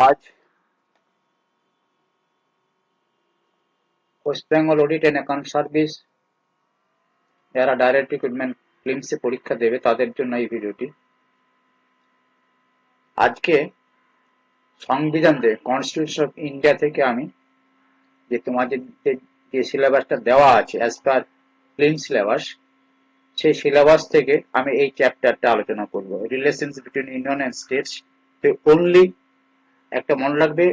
आज West Bengal audit and account service যারা direct recruitment ফিল্মসে পরীক্ষা দেবে তাদের জন্য এই ভিডিওটি। আজকে সংবিধান থেকে কনস্টিটিউশন অফ ইন্ডিয়া থেকে আমি যে তোমাদের যে সিলেবাসটা দেওয়া আছে অ্যাজ পার ফিল্ম সিলেবাস, সেই সিলেবাস থেকে আমি এই চ্যাপ্টারটা আলোচনা করব, relations between union and states. Only একটা মনে রাখবে,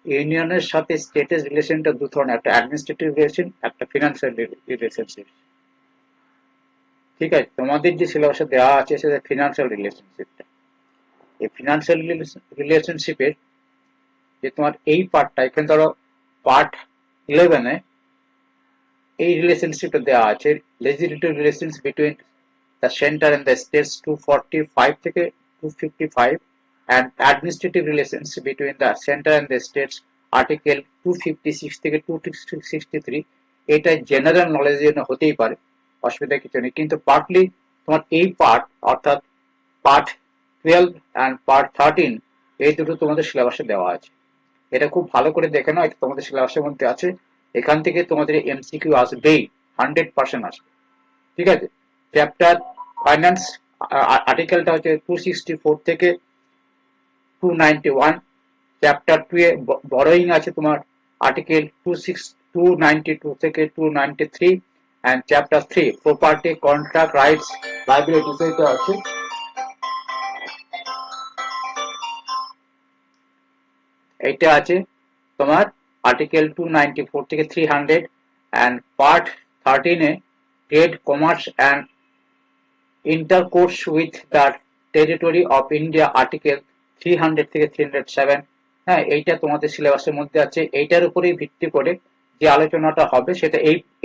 ইউনিয়নের সাথে স্টেটের রিলেশনটা দু ধরনের, একটা অ্যাডমিনিস্ট্রেটিভ রিলেশন, একটা ফিনান্সিয়াল রিলেশনশিপ। ঠিক আছে, তোমাদের যে সিলেবাসে দেওয়া আছে সেটা ফিনান্সিয়াল রিলেশনশিপটা। এই ফিনান্সিয়াল রিলেশনশিপের যে তোমার এই পার্টটা, এখানে ধরো পার্ট 11-এ এই রিলেশনশিপটা দেওয়া আছে, legislative relations between the centre and the states 245 থেকে 255, and administrative relations between the center and the states article 256 থেকে 263। এটা জেনারেল নলেজের জন্য হতেই পারে, অসুবিধা কিছু নেই, কিন্তু পার্টলি তোমার এই পার্ট অর্থাৎ পার্ট 12 and পার্ট 13 এই দুটো তোমাদের সিলেবাসে দেওয়া আছে। এটা খুব ভালো করে দেখে নাও, এটা তোমাদের সিলেবাসের মধ্যে আছে। এখান থেকে তোমাদের এমসিকিউ আসবেই, 100% আসবে। ঠিক আছে, চ্যাপ্টার ফাইন্যান্স আর্টিকেলটা হচ্ছে 264 থেকে 291, চ্যাপ্টার 2 এ বরোইং আছে তোমার আর্টিকেল 292 থেকে 293, and chapter 3 property contract rights liabilities এটা আছে। এটা আছে তোমার আর্টিকেল 294 থেকে 300, এন্ড পার্ট 13 এ trade commerce and intercourse with the territory of India article 300 থেকে 307। হ্যাঁ, এইটা তোমাদের সিলেবাসের মধ্যে আছে। এইটার উপরেই ভিত্তি করে যে আলোচনাটা হবে সেটা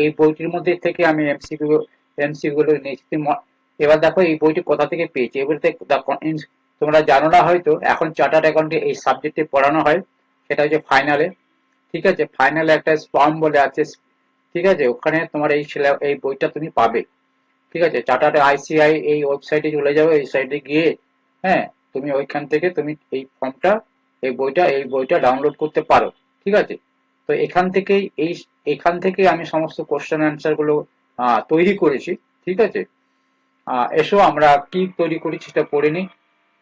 এই বইটির মধ্যে থেকে আমি এমসিকিউ গুলো নিয়েছি। এবার দেখো এই বইটি কোথা থেকে পেয়েছি। এবারে তোমরা জানো না হয়তো, এখন চার্টার্ড অ্যাকাউন্টে এই সাবজেক্টে পড়ানো হয়, সেটা হচ্ছে ফাইনালে। ঠিক আছে, ফাইনালে একটা স্পাম বলে আছে, ঠিক আছে, ওখানে তোমার এই বইটা তুমি পাবে। ঠিক আছে, চার্টার্ড আইসিআই এই ওয়েবসাইটে চলে যাবে, এই সাইটে গিয়ে হ্যাঁ তুমি ওইখান থেকে তুমি এই ফর্মটা এই বইটা ডাউনলোড করতে পারো। ঠিক আছে, তো এখান থেকে আমি সমস্ত কোশ্চেন অ্যান্সার গুলো তৈরি করেছি। ঠিক আছে, এসো আমরা কি তৈরি করেছি সেটা পড়ে নিই।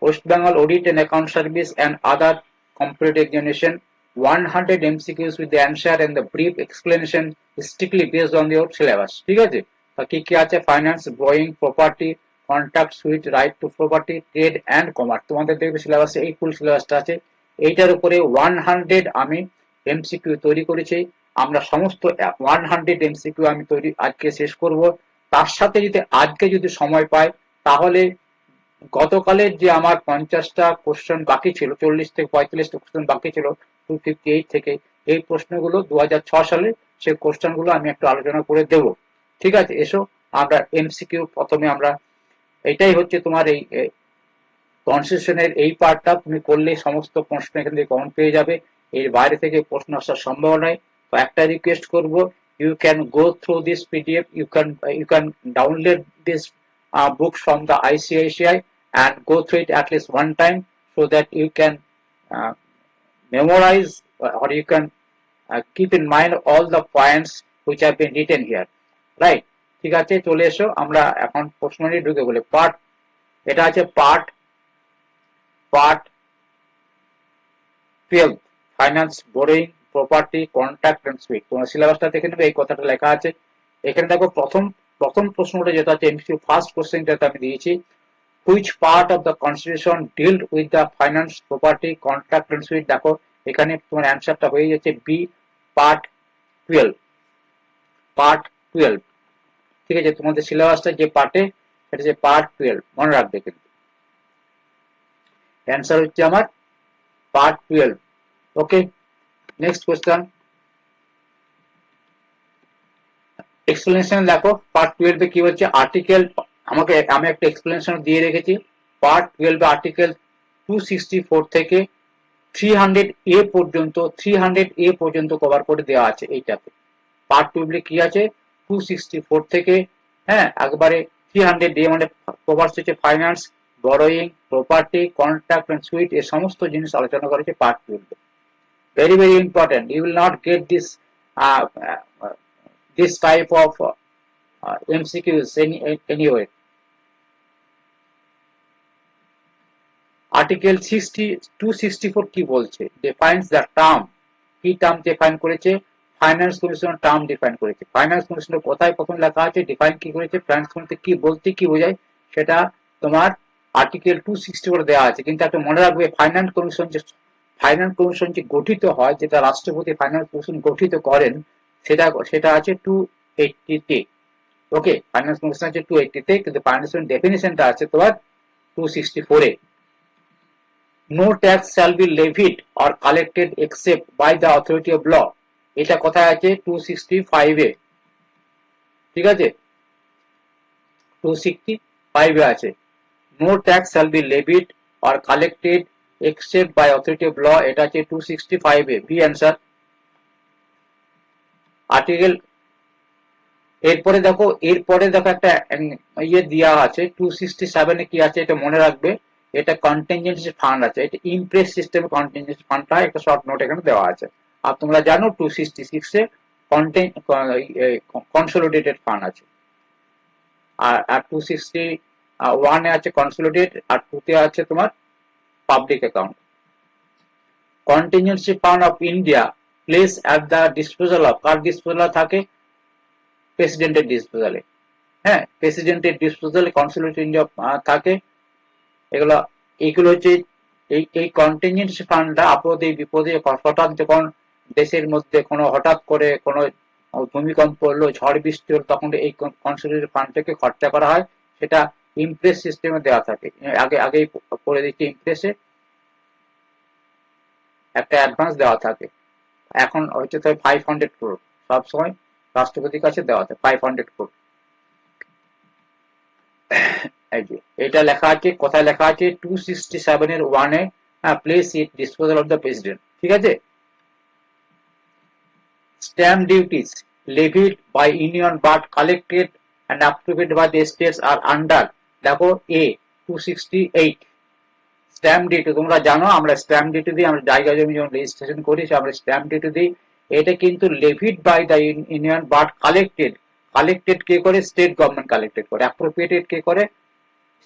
West Bengal audit and account service and other competitive examination, 100 MCQs with the answer and the brief explanation strictly based on your syllabus। ঠিক আছে, কি কি আছে, ফাইন্যান্স, ড্রয়িং, প্রপার্টি, কন্ট্রাক্ট সুইচ, right to property, trade and commerce. তোমাদের দেখবে সিলেবাসে এই ফুল সিলেবাসটা আছে। এইটার উপরে 100 আমি এমসিকিউ তৈরি করেছি। আমরা সমস্ত 100 এমসিকিউ আমি আজকে শেষ করব। তার সাথে আজকে যদি সময় পাই, তাহলে গতকালের যে আমার 50টা কোশ্চেন বাকি ছিল, 40 থেকে 45টা কোশ্চেন বাকি ছিল 258 থেকে, এই প্রশ্নগুলো 2006 সালে সেই কোশ্চেন গুলো আমি একটু আলোচনা করে দেব। ঠিক আছে, এসো আমরা এমসিকিউ প্রথমে আমরা, এটাই হচ্ছে তোমার এই কনস্টিটিউশনের এই পার্টটা তুমি করলে সমস্ত প্রশ্ন এখান থেকে কমন পেয়ে যাবে। এর বাইরে থেকে প্রশ্ন আসার সম্ভাবনা নাই। তো একটা রিকোয়েস্ট করব, you can go through this PDF, you can download this books from the ICICI and go through it at least one time, so that you can uh, memorize, or you can keep in mind all the points which have been written here, right? ঠিক আছে, চলে এসো আমরা এখন প্রশ্ন নিয়ে ঢুকে বলে পার্ট, এটা আছে part part 12, finance, borrowing, property, contract and suit. তোমার সিলেবাসটা দেখে নেবে, এই কথাটা লেখা আছে। এখানে দেখো প্রথম প্রশ্নটা যেটা আছে এমসিকিউ ফার্স্ট কোশ্চেন, যেটা আমি দিয়েছি, which part of the constitution dealt with the finance, property, contract and suit। দেখো এখানে তোমার অ্যান্সারটা হয়ে যাচ্ছে বি, পার্ট 12, পার্ট 12। ঠিক আছে, তোমাদের সিলেবাসটা যে পার্টে, এটা যে পার্ট 12, মনে রাখবে কিন্তু অ্যান্সার হচ্ছে আমার পার্ট 12। ওকে, নেক্সট কোশ্চেন, এক্সপ্লেনেশন দেখো পার্ট 12 এ কি হচ্ছে, আর্টিকেল, আমি একটা এক্সপ্লেনেশন দিয়ে রেখেছি। পার্ট 12 আর্টিকেল 264 থেকে 300 পর্যন্ত কভার করে দেওয়া আছে এইটাতে। পার্ট 12 কি আছে, 264 থেকে একবারে 300 মানে কভার হচ্ছে finance, borrowing, property, contract and suit, এই সমস্ত জিনিস আলোচনা করেছে part 12। very very important, you will not get uh, uh, this type of MCQs anyway. Article 264 কি বলছে? Defines the term. কি টার্ম ডিফাইন করেছে? ফাইন্যান্স কমিশন টার্ম ডিফাইন করেছে। ফাইন্যান্স কমিশনের কোথায় প্রথম লেখা আছে, ডিফাইন কি করেছে, ফাইন্যান্স কমিশন কি বলতে কি বোঝায় সেটা তোমার আর্টিকেল 264 দেওয়া আছে। কিন্তু একটা মনে রাখবে, ফাইন্যান্স কমিশন যে গঠিত হয়, যেটা রাষ্ট্রপতি ফাইন্যান্স কমিশন গঠিত করেন, সেটা আছে 280 তে। ওকে, ফাইন্যান্স কমিশন আছে 280 তে, কিন্তু ফাইন্যান্স ডেফিনিশনটা আছে তোমার 264 এ। No tax shall be levied or collected except by the authority of law, এটা কোথায় আছে? 265 এ। ঠিক আছে, 265 এ আছে। No tax shall be levied or collected except by authority of law, এটা আছে 265 এ। B answer. আর্টিকেল এরপরে দেখো একটা ইয়ে দেওয়া আছে 267 এ। কি আছে এটা মনে রাখবে, এটা কন্টিনজেন্সি ফান্ড আছে। এটা ইমপ্রেস সিস্টেম কন্টিনজেন্সি ফান্ডটা একটা শর্ট নোট এখানে দেওয়া আছে। আর তোমরা জানো 266 এ কনসোলিডেটেড ফান্ড আছে। আর 261 এ আছে কনসোলিডেট, আর 2 তে আছে তোমার public account. Contingency fund of India place at the disposal of, car disposal থাকে? প্রেসিডেন্টের ডিসপোজালে। হ্যাঁ, প্রেসিডেন্টের ডিসপোজালে কনসোলিডেটেড ইন্ডিয়া থাকে। এইগুলো হচ্ছে এই কন্টিনজেন্সি ফান্ডটা আপদে বিপদে হঠাৎ যখন দেশের মধ্যে হঠাৎ করে কোনো ভূমিকম্প হলো, ঝড় বৃষ্টি হলো, তখন এই কনসোলিডেটেড ফান্ডটাকে খরচা করা হয়। সেটা ইমপ্রেস সিস্টেমে দেওয়া থাকে। আগেই করে দিচ্ছি, ইমপ্রেসে একটা অ্যাডভান্স দেওয়া থাকে। এখন হচ্ছে 500 crore সবসময় রাষ্ট্রপতির কাছে দেওয়া থাকে 500 crore। এই যে এটা লেখা আছে, কোথায় লেখা আছে? 267 এর 1 এ, place it disposal of the president. ঠিক আছে। Stamp duties levied by union but collected and approved by the states are under, দেখো A 268। স্ট্যাম্প ডিউটি তোমরা জানো, আমরা স্ট্যাম্প ডিউটি দিই, আমরা জায়গা জমি যখন রেজিস্ট্রেশন করি আমরা স্ট্যাম্প ডিউটি দিই। এটা কিন্তু levied by the union but collected কে করে? স্টেট গভর্নমেন্ট কালেক্টেড করে। অ্যাপ্রোপ্রিয়েটেড কে করে?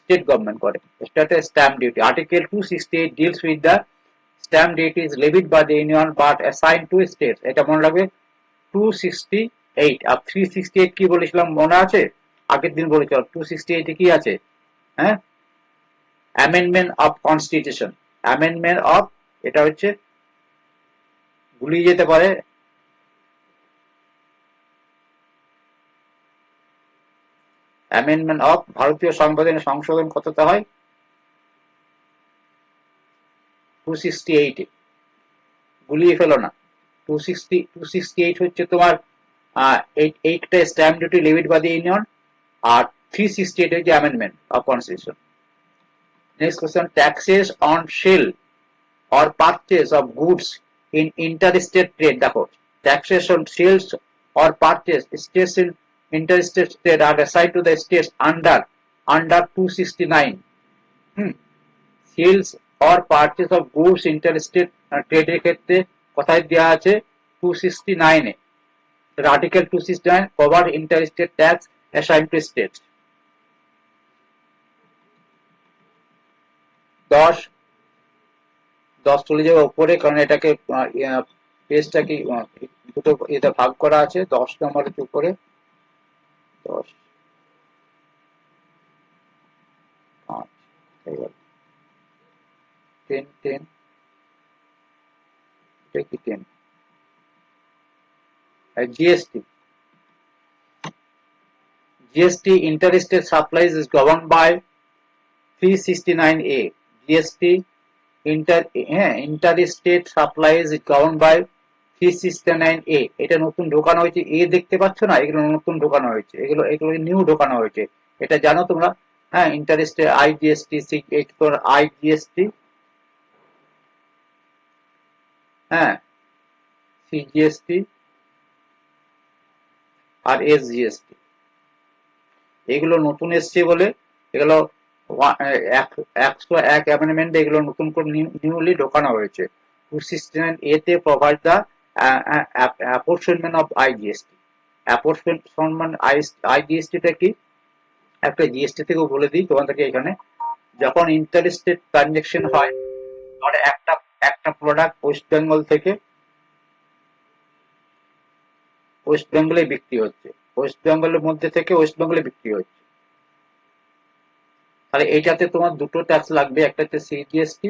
স্টেট গভর্নমেন্ট করে। এটা stamp duty. Article 268 deals with the stamp duty is levied by the union but assigned to states, এটা মনে রাখবে। 268 আর 368 কি বলেছিলাম মনে আছে? আগের দিন বলেছিলাম 268 এ কি আছে? হ্যাঁ, amendment of constitution. Amendment of, এটা হচ্ছে ভুলিয়ে যেতে পারে, অ্যামেন্ডমেন্ট অফ ভারতীয় সংবিধানের সংশোধন কতটা হয়? 268 এ। গুলিয়ে ফেলো না। 268 হচ্ছে তোমার এইটা stamp duty levied by the union, আর 368 হচ্ছে amendment of constitution. Next question, taxes on sell or purchase of goods in interstate trade, দেখো taxes on sales or purchase states in interstate trade are assigned to the states under 269। Sales or purchase of goods interstate trade এর ক্ষেত্রে কোথায় দেওয়া আছে? 269 এ। Article 269 cover interstate tax assigned to states। 10 চলে যাবে উপরে, কারণ এটাকে পেজটা কি দুটো এটা ভাগ করা আছে। 10 নম্বরের উপরে 10 5 10 10 কি 10 GST interstate supplies is governed by 369A। GST interstate supplies is governed by 369A। এটা নতুন ঢোকানো হয়েছে, এ দেখতে পাচ্ছ না? এগুলো নতুন ঢোকানো হয়েছে, এগুলো নিউ ঢোকানো হয়েছে। এটা জানো তোমরা? হ্যাঁ, ইন্টারেস্টে IGST, IGST, হ্যাঁ, CGST আর SGST, এগুলো নতুন এসছে বলে এগুলো 101 অ্যামেন্ডমেন্ট এগুলো নতুন করে নিউলি ঢোকানো হয়েছে। 269 এ তে provide the apportionment of IGST. Apportionment IGST টা কি? একটা জিএসটি থেকেও বলে দিই তোমাদেরকে এখানে, যখন ইন্টারস্টেট ট্রানজাকশন হয়, ধরে একটা একটা প্রোডাক্ট ওয়েস্ট বেঙ্গল থেকে ওয়েস্ট বেঙ্গলে বিক্রি হচ্ছে, ওয়েস্ট বেঙ্গলের মধ্যে থেকে ওয়েস্ট বেঙ্গলে বিক্রি হচ্ছে, তাহলে এইটাতে তোমার দুটো ট্যাক্স লাগবে, একটা হচ্ছে সিজিএসটি,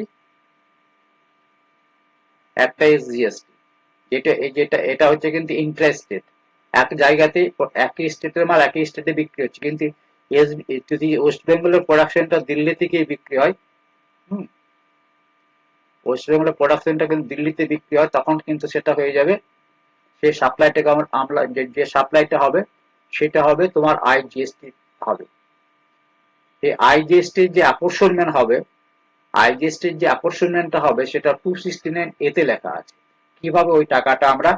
একটা এসজিএসটি। এটা হচ্ছে কিন্তু ইন্ট্রাস্টেট, এক জায়গাতে একই স্টেটের মাল একই স্টেটে বিক্রি হচ্ছে, কিন্তু যদি ওয়েস্ট বেঙ্গলের প্রোডাকশনটা দিল্লি থেকে বিক্রি হয়, ওয়েস্ট বেঙ্গলের প্রোডাকশনটা কিন্তু দিল্লিতে বিক্রি হয়, তখন কিন্তু সেটা হয়ে যাবে, সেই সাপ্লাইটাকে আমরা যে সাপ্লাইটা হবে সেটা হবে তোমার আইজিএসটি হবে। এই আইজিএসটির যে অ্যাপরশনমেন্ট হবে, আইজিএসটির যে অ্যাপরশনমেন্টটা হবে সেটা 269 এতে লেখা আছে। কিভাবে ওই টাকাটা আমরা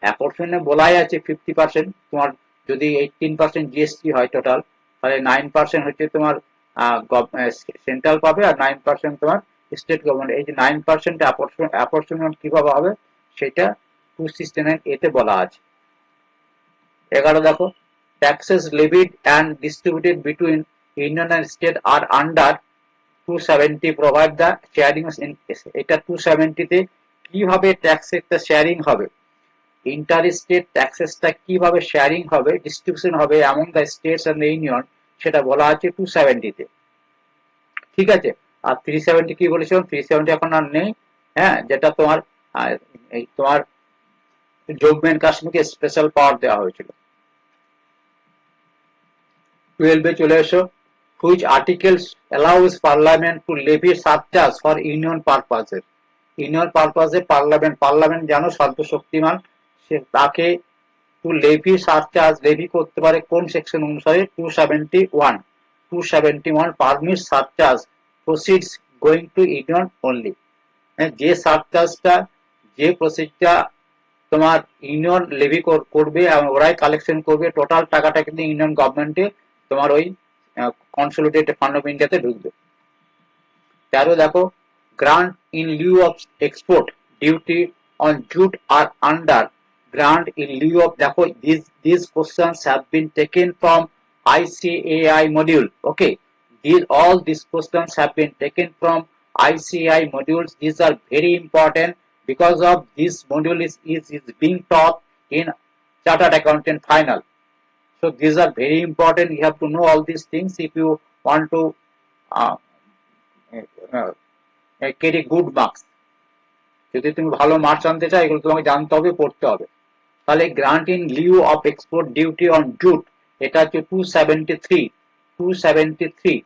অ্যাপরশনে বলাই আছে 50%, তোমার যদি 18% জিএসটি হয় টোটাল, তাহলে 9% হচ্ছে তোমার সেন্ট্রাল পাবে, আর 9% তোমার স্টেট গভর্নমেন্ট। এই যে 9% অ্যাপরশনমেন্ট কিভাবে হবে সেটা 269 এতে বলা আছে। 11 দেখো, taxes levied and distributed between union and state are under 270 provide the sharing in, এটা 270 তে কিভাবে ট্যাক্সেরটা শেয়ারিং হবে, ইন্টার স্টেট ট্যাক্সেসটা কিভাবে শেয়ারিং হবে, ডিস্ট্রিবিউশন হবে এমন দ্য স্টেটস এন্ড ইউনিয়ন, সেটা বলা আছে 270 তে। ঠিক আছে, আর 370 কি বলেছিলাম, 370 এখন আর নেই। হ্যাঁ, যেটা তোমার এই তোমার জম্মু এন্ড কাশ্মীরকে স্পেশাল পাওয়ার দেওয়া হয়েছিল। 12 চলে এসো, which articles allows parliament to levy surcharge for union purposes। Union পারপাসে পার্লামেন্ট জানো সর্বশক্তিমান, সে তাকে টু লেভি সারচার্জ লেভি করতে পারে কোন সেকশন অনুসারে, 271 permit surcharge proceeds going to union only. যে সারচার্জটা, যে প্রসিডটা তোমার ইউনিয়ন লেভি করবে এবং ওরাই কালেকশন করবে, টোটাল টাকাটা কিন্তু ইউনিয়ন গভর্নমেন্টে তোমার ওই কনসলিডেটেড ফান্ড অফ ইন্ডিয়াতে ঢুকবে। 13 দেখো, grant in lieu of export duty on jute are under grant in lieu of, দেখো these questions have been taken from ICAI module, okay, these questions have been taken from ICAI modules. These are very important because of this module is being taught in chartered accountant final, so these are very important. You have to know all these things if you want to uh, uh, carry good marks। যদি তুমি ভালো marks আনতে চাও এগুলো তোমাকে জানতে হবে, পড়তে হবে। তাহলে grant in lieu of export duty on jute, এটা হচ্ছে 273।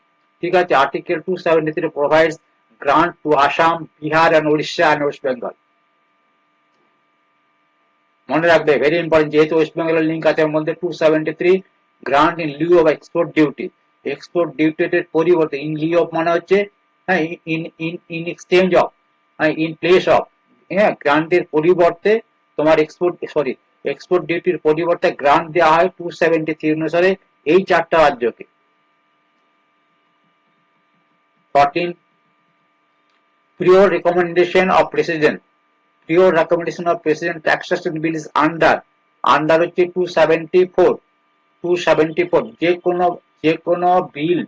ঠিক আছে, article 273 provides grant to Assam, Bihar and Orissa and West Bengal. মনে রাখবে, ভেরি ইম্পর্টেন্ট, যেহেতু ওয়েস্ট বেঙ্গলের লিঙ্ক আছে এর মধ্যে। 273 grant in lieu of export duty, export ডিউটির পরিবর্তে, ইন লিউ অফ মানে হচ্ছে হ্যাঁ in exchange of, in place of, হ্যাঁ গ্রান্টের পরিবর্তে তোমার এক্সপোর্ট ডিউটির পরিবর্তে গ্রান্ট দেওয়া হয় 273 অনুসারে এই চারটা রাজ্যকে। 14 prior recommendation of president, prior recommendation of president taxation bill is under হচ্ছে 274। যে কোনো বিল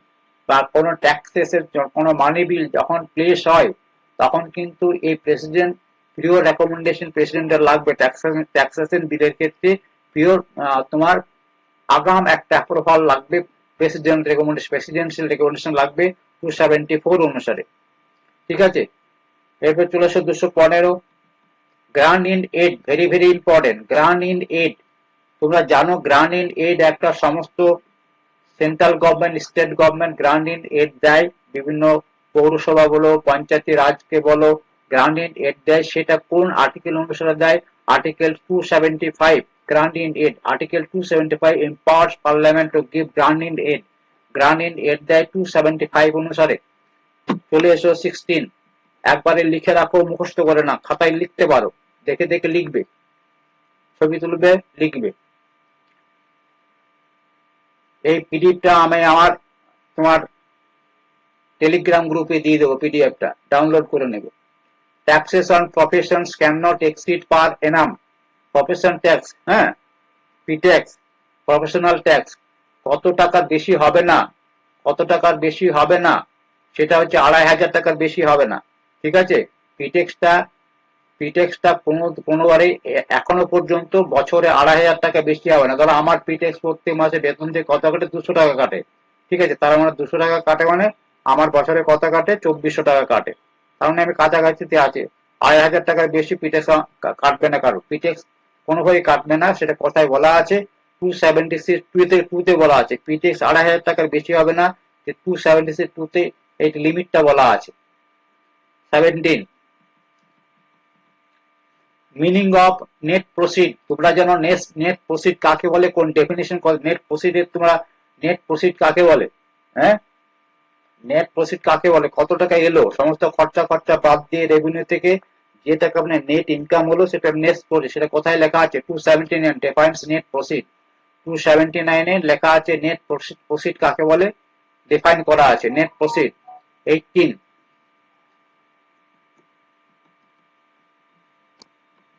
বা কোনো ট্যাক্সেসের কোনো মানি বিল যখন প্লেস হয় তখন কিন্তু এই প্রেসিডেন্ট প্রিয় রেকমেন্ডেশন প্রেসিডেন্টের লাগবে। ট্যাক্সেশন বিলের ক্ষেত্রে প্রিয় তোমার আগাম একটা অ্যাপ্রুভাল লাগবে, প্রেসিডেন্সিয়াল রেকমেন্ডেশন লাগবে 274 অনুসারে। ঠিক আছে, এরপর চলে আসো 215 grant in add, very very important. Grant in add, তোমরা জানো গ্রান্ট ইন এড একটা সমস্ত central government state government grant in add দেয়, বিভিন্ন পৌরসভা বলো পঞ্চায়েতি রাজকে বলো গ্রান্ট ইন এড দেয়, সেটা কোন আর্টিকেল অনুসারে দেয়, article 275 grant in add, article 275 empowers parliament to give grant in aid, grant in add দেয় 275 অনুসারে। চলে এসো 16, একবারে লিখে রাখো, মুখস্থ করে না, খাতায় লিখতে পারো, দেখে দেখে লিখবে, ছবি তুলবে লিখবে। এই পিডিএফটা আমি আমার তোমার টেলিগ্রাম গ্রুপে দিয়ে দেবো, পিডিএফটা ডাউনলোড করে নেবে। Taxation professions can not exceed per Enam, profession tax, হ্যাঁ, পিট্যাক্স, প্রফেশনাল ট্যাক্স কত টাকার বেশি হবে না, কত টাকার বেশি হবে না, সেটা হচ্ছে 2,500 টাকার বেশি হবে না, ঠিক আছে। পিটেক্সটা পিটেক্সটা কোনোবারে এখনো পর্যন্ত বছরে 2,500 টাকা বেশি হবে না। ধরো আমার পিটেক্স প্রত্যেক মাসে বেতন দিয়ে কত কাটে, 200 টাকা কাটে, ঠিক আছে। তার মানে 200 টাকা কাটে মানে আমার বছরে কত কাটে, 2,400 টাকা কাটে। তার মানে আমি কাছাকাছিতে আছে, 2,500 টাকার বেশি পিটেক্স কাটবে না কারো, পিটেক্স কোনোভাবেই কাটবে না, সেটা কথায় বলা আছে। 276 টুতে বলা আছে পিটেক্স 2,500 টাকার বেশি হবে না, যে 276 টুতে এই লিমিটটা বলা আছে। 17 মিনিং অফ নেট প্রসিড, তোমরা যেন নেট প্রসিড কাকে বলে, কোন ডেফিনেশন, নেট প্রসিড এর তোমরা, নেট প্রসিড কাকে বলে, হ্যাঁ, নেট প্রসিড কাকে বলে, কত টাকা এলো সমস্ত খরচা খরচা বাদ দিয়ে রেভিনিউ থেকে যে টাকা আপনার নেট ইনকাম হলো, সেটা নেট প্রসিড, সেটা কোথায় লেখা আছে, 279 ডিফাইন্স নেট প্রসিড। 279 এ লেখা আছে নেট প্রসিড কাকে বলে, ডিফাইন করা আছে নেট প্রসিড।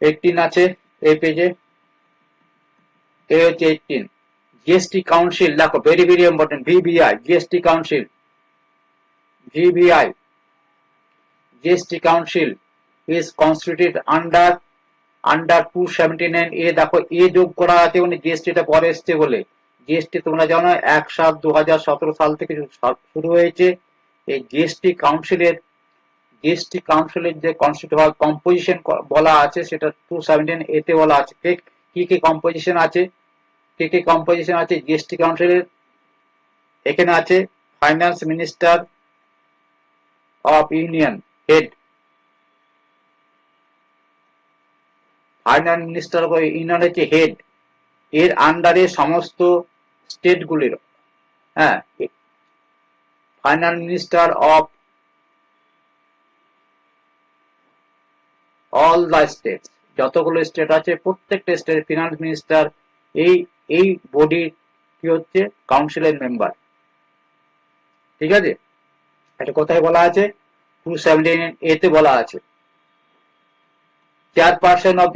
18 আছে এই পেজে, এই হচ্ছে 18। জিএসটি কাউন্সিল দেখো, very very important, VVI, GST council, VVI, GST council is constituted under 279 এ। দেখো এ যোগ করা আছে, মানে জিএসটিটা পরে এসছে বলে। জিএসটি তোমরা জানো 1/7/2017 সাল থেকে শুরু হয়েছে। এই জিএসটি কাউন্সিলের যে কনস্টিটিউট কম্পোজিশন বলা আছে, সেটা 217 এতে বলা আছে। কি কি কম্পোজিশন আছে, কি কি কম্পোজিশন আছে জিএসটি কাউন্সিলের, এখানে আছে finance minister of union head, finance minister of union হচ্ছে হেড, এর আন্ডারে সমস্ত স্টেট গুলির, হ্যাঁ, finance minister of all the state, যতগুলো স্টেট আছে প্রত্যেকটা স্টেট ফিনান্স মিনিস্টার এই এই বডি কি হচ্ছে কাউন্সিলের মেম্বার, ঠিক আছে। এটা কোথায় বলা আছে, 279 এতে বলা আছে। Chairperson of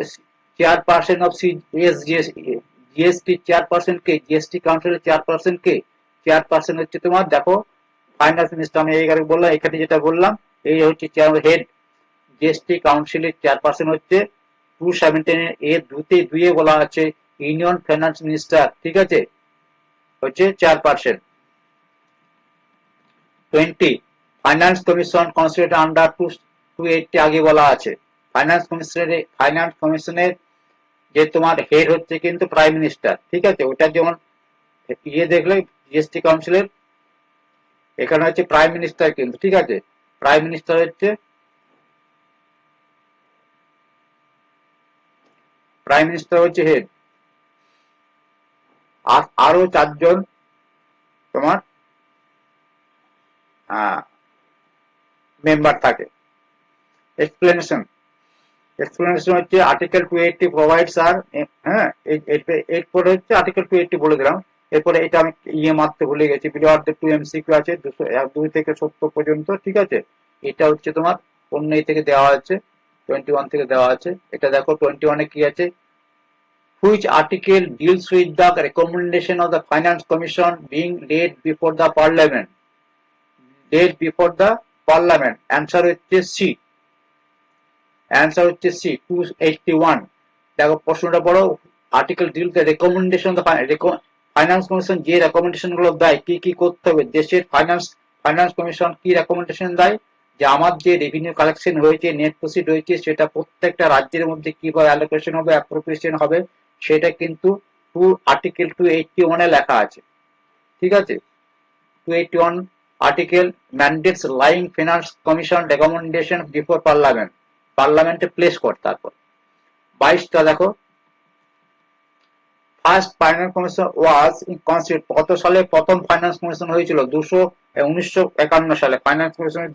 GST chairperson K, GST কাউন্সিলের চেয়ারপারসন কে, চেয়ারপারসন হচ্ছে তোমার, দেখো ফাইন্যান্স মিনিস্টার, আমি এই বললাম, এখানে যেটা বললাম এই হচ্ছে হেড। জিএসটি কাউন্সিলের চেয়ারপারসন হচ্ছে 217 এ দুয়ে বলা আছে ইউনিয়ন ফাইন্যান্স মিনিস্টার, ঠিক আছে, হচ্ছে chairperson. 20 finance commission constituted under 280 আগে বলা আছে। ফাইন্যান্স কমিশনের যে তোমার হেড হচ্ছে কিন্তু প্রাইম মিনিস্টার, ঠিক আছে। ওটা যেমন ইয়ে দেখলে জিএসটি কাউন্সিলের, এখানে হচ্ছে প্রাইম মিনিস্টার কিন্তু, ঠিক আছে। প্রাইম মিনিস্টার হচ্ছে হেড। আরো 4 জন তোমার মেম্বার থাকে। এক্সপ্লেনেশন হচ্ছে আর্টিকেল 280 প্রোভাইডস আর, হ্যাঁ, এরপরে হচ্ছে আর্টিকেল 280 বলে দিলাম। এরপরে এটা আমি ইয়ে মারতে ভুলে গেছি, বিলো আর 2 এমসিকিউ আছে 2 থেকে 70 পর্যন্ত, ঠিক আছে। এটা হচ্ছে তোমার অন্য থেকে দেওয়া আছে, 21 থেকে দেওয়া আছে। এটা দেখো 21 এ কি আছে, which article deals with the recommendation of the finance commission being laid before the parliament, answer হচ্ছে সি, 281। দেখো প্রশ্নটা বড়, article deal the recommendation finance commission যে রেকমেন্ডেশন গুলো দেয়, কি কি করতে হবে দেশের ফাইন্যান্স কমিশন কি রেকমেন্ডেশন দেয়, যে আমার যে রেভিনিউ কালেকশন হয়েছে, নেট প্রসিড হয়েছে, সেটা প্রত্যেকটা রাজ্যের মধ্যে কিভাবে অ্যালোকেশন হবে, অ্যাপ্রোপ্রিয়েশন হবে, সেটা কিন্তু আর্টিকেল 281 এ লেখা আছে, ঠিক আছে। 281 article ম্যান্ডেটস lying finance commission recommendation before পার্লামেন্টে প্লেস কর। তারপর 22টা দেখো, first finance commission was constitute, কত সালে প্রথম ফাইন্যান্স কমিশন হয়েছিল, 1951 সালে ফাইন্যান্স কমিশনের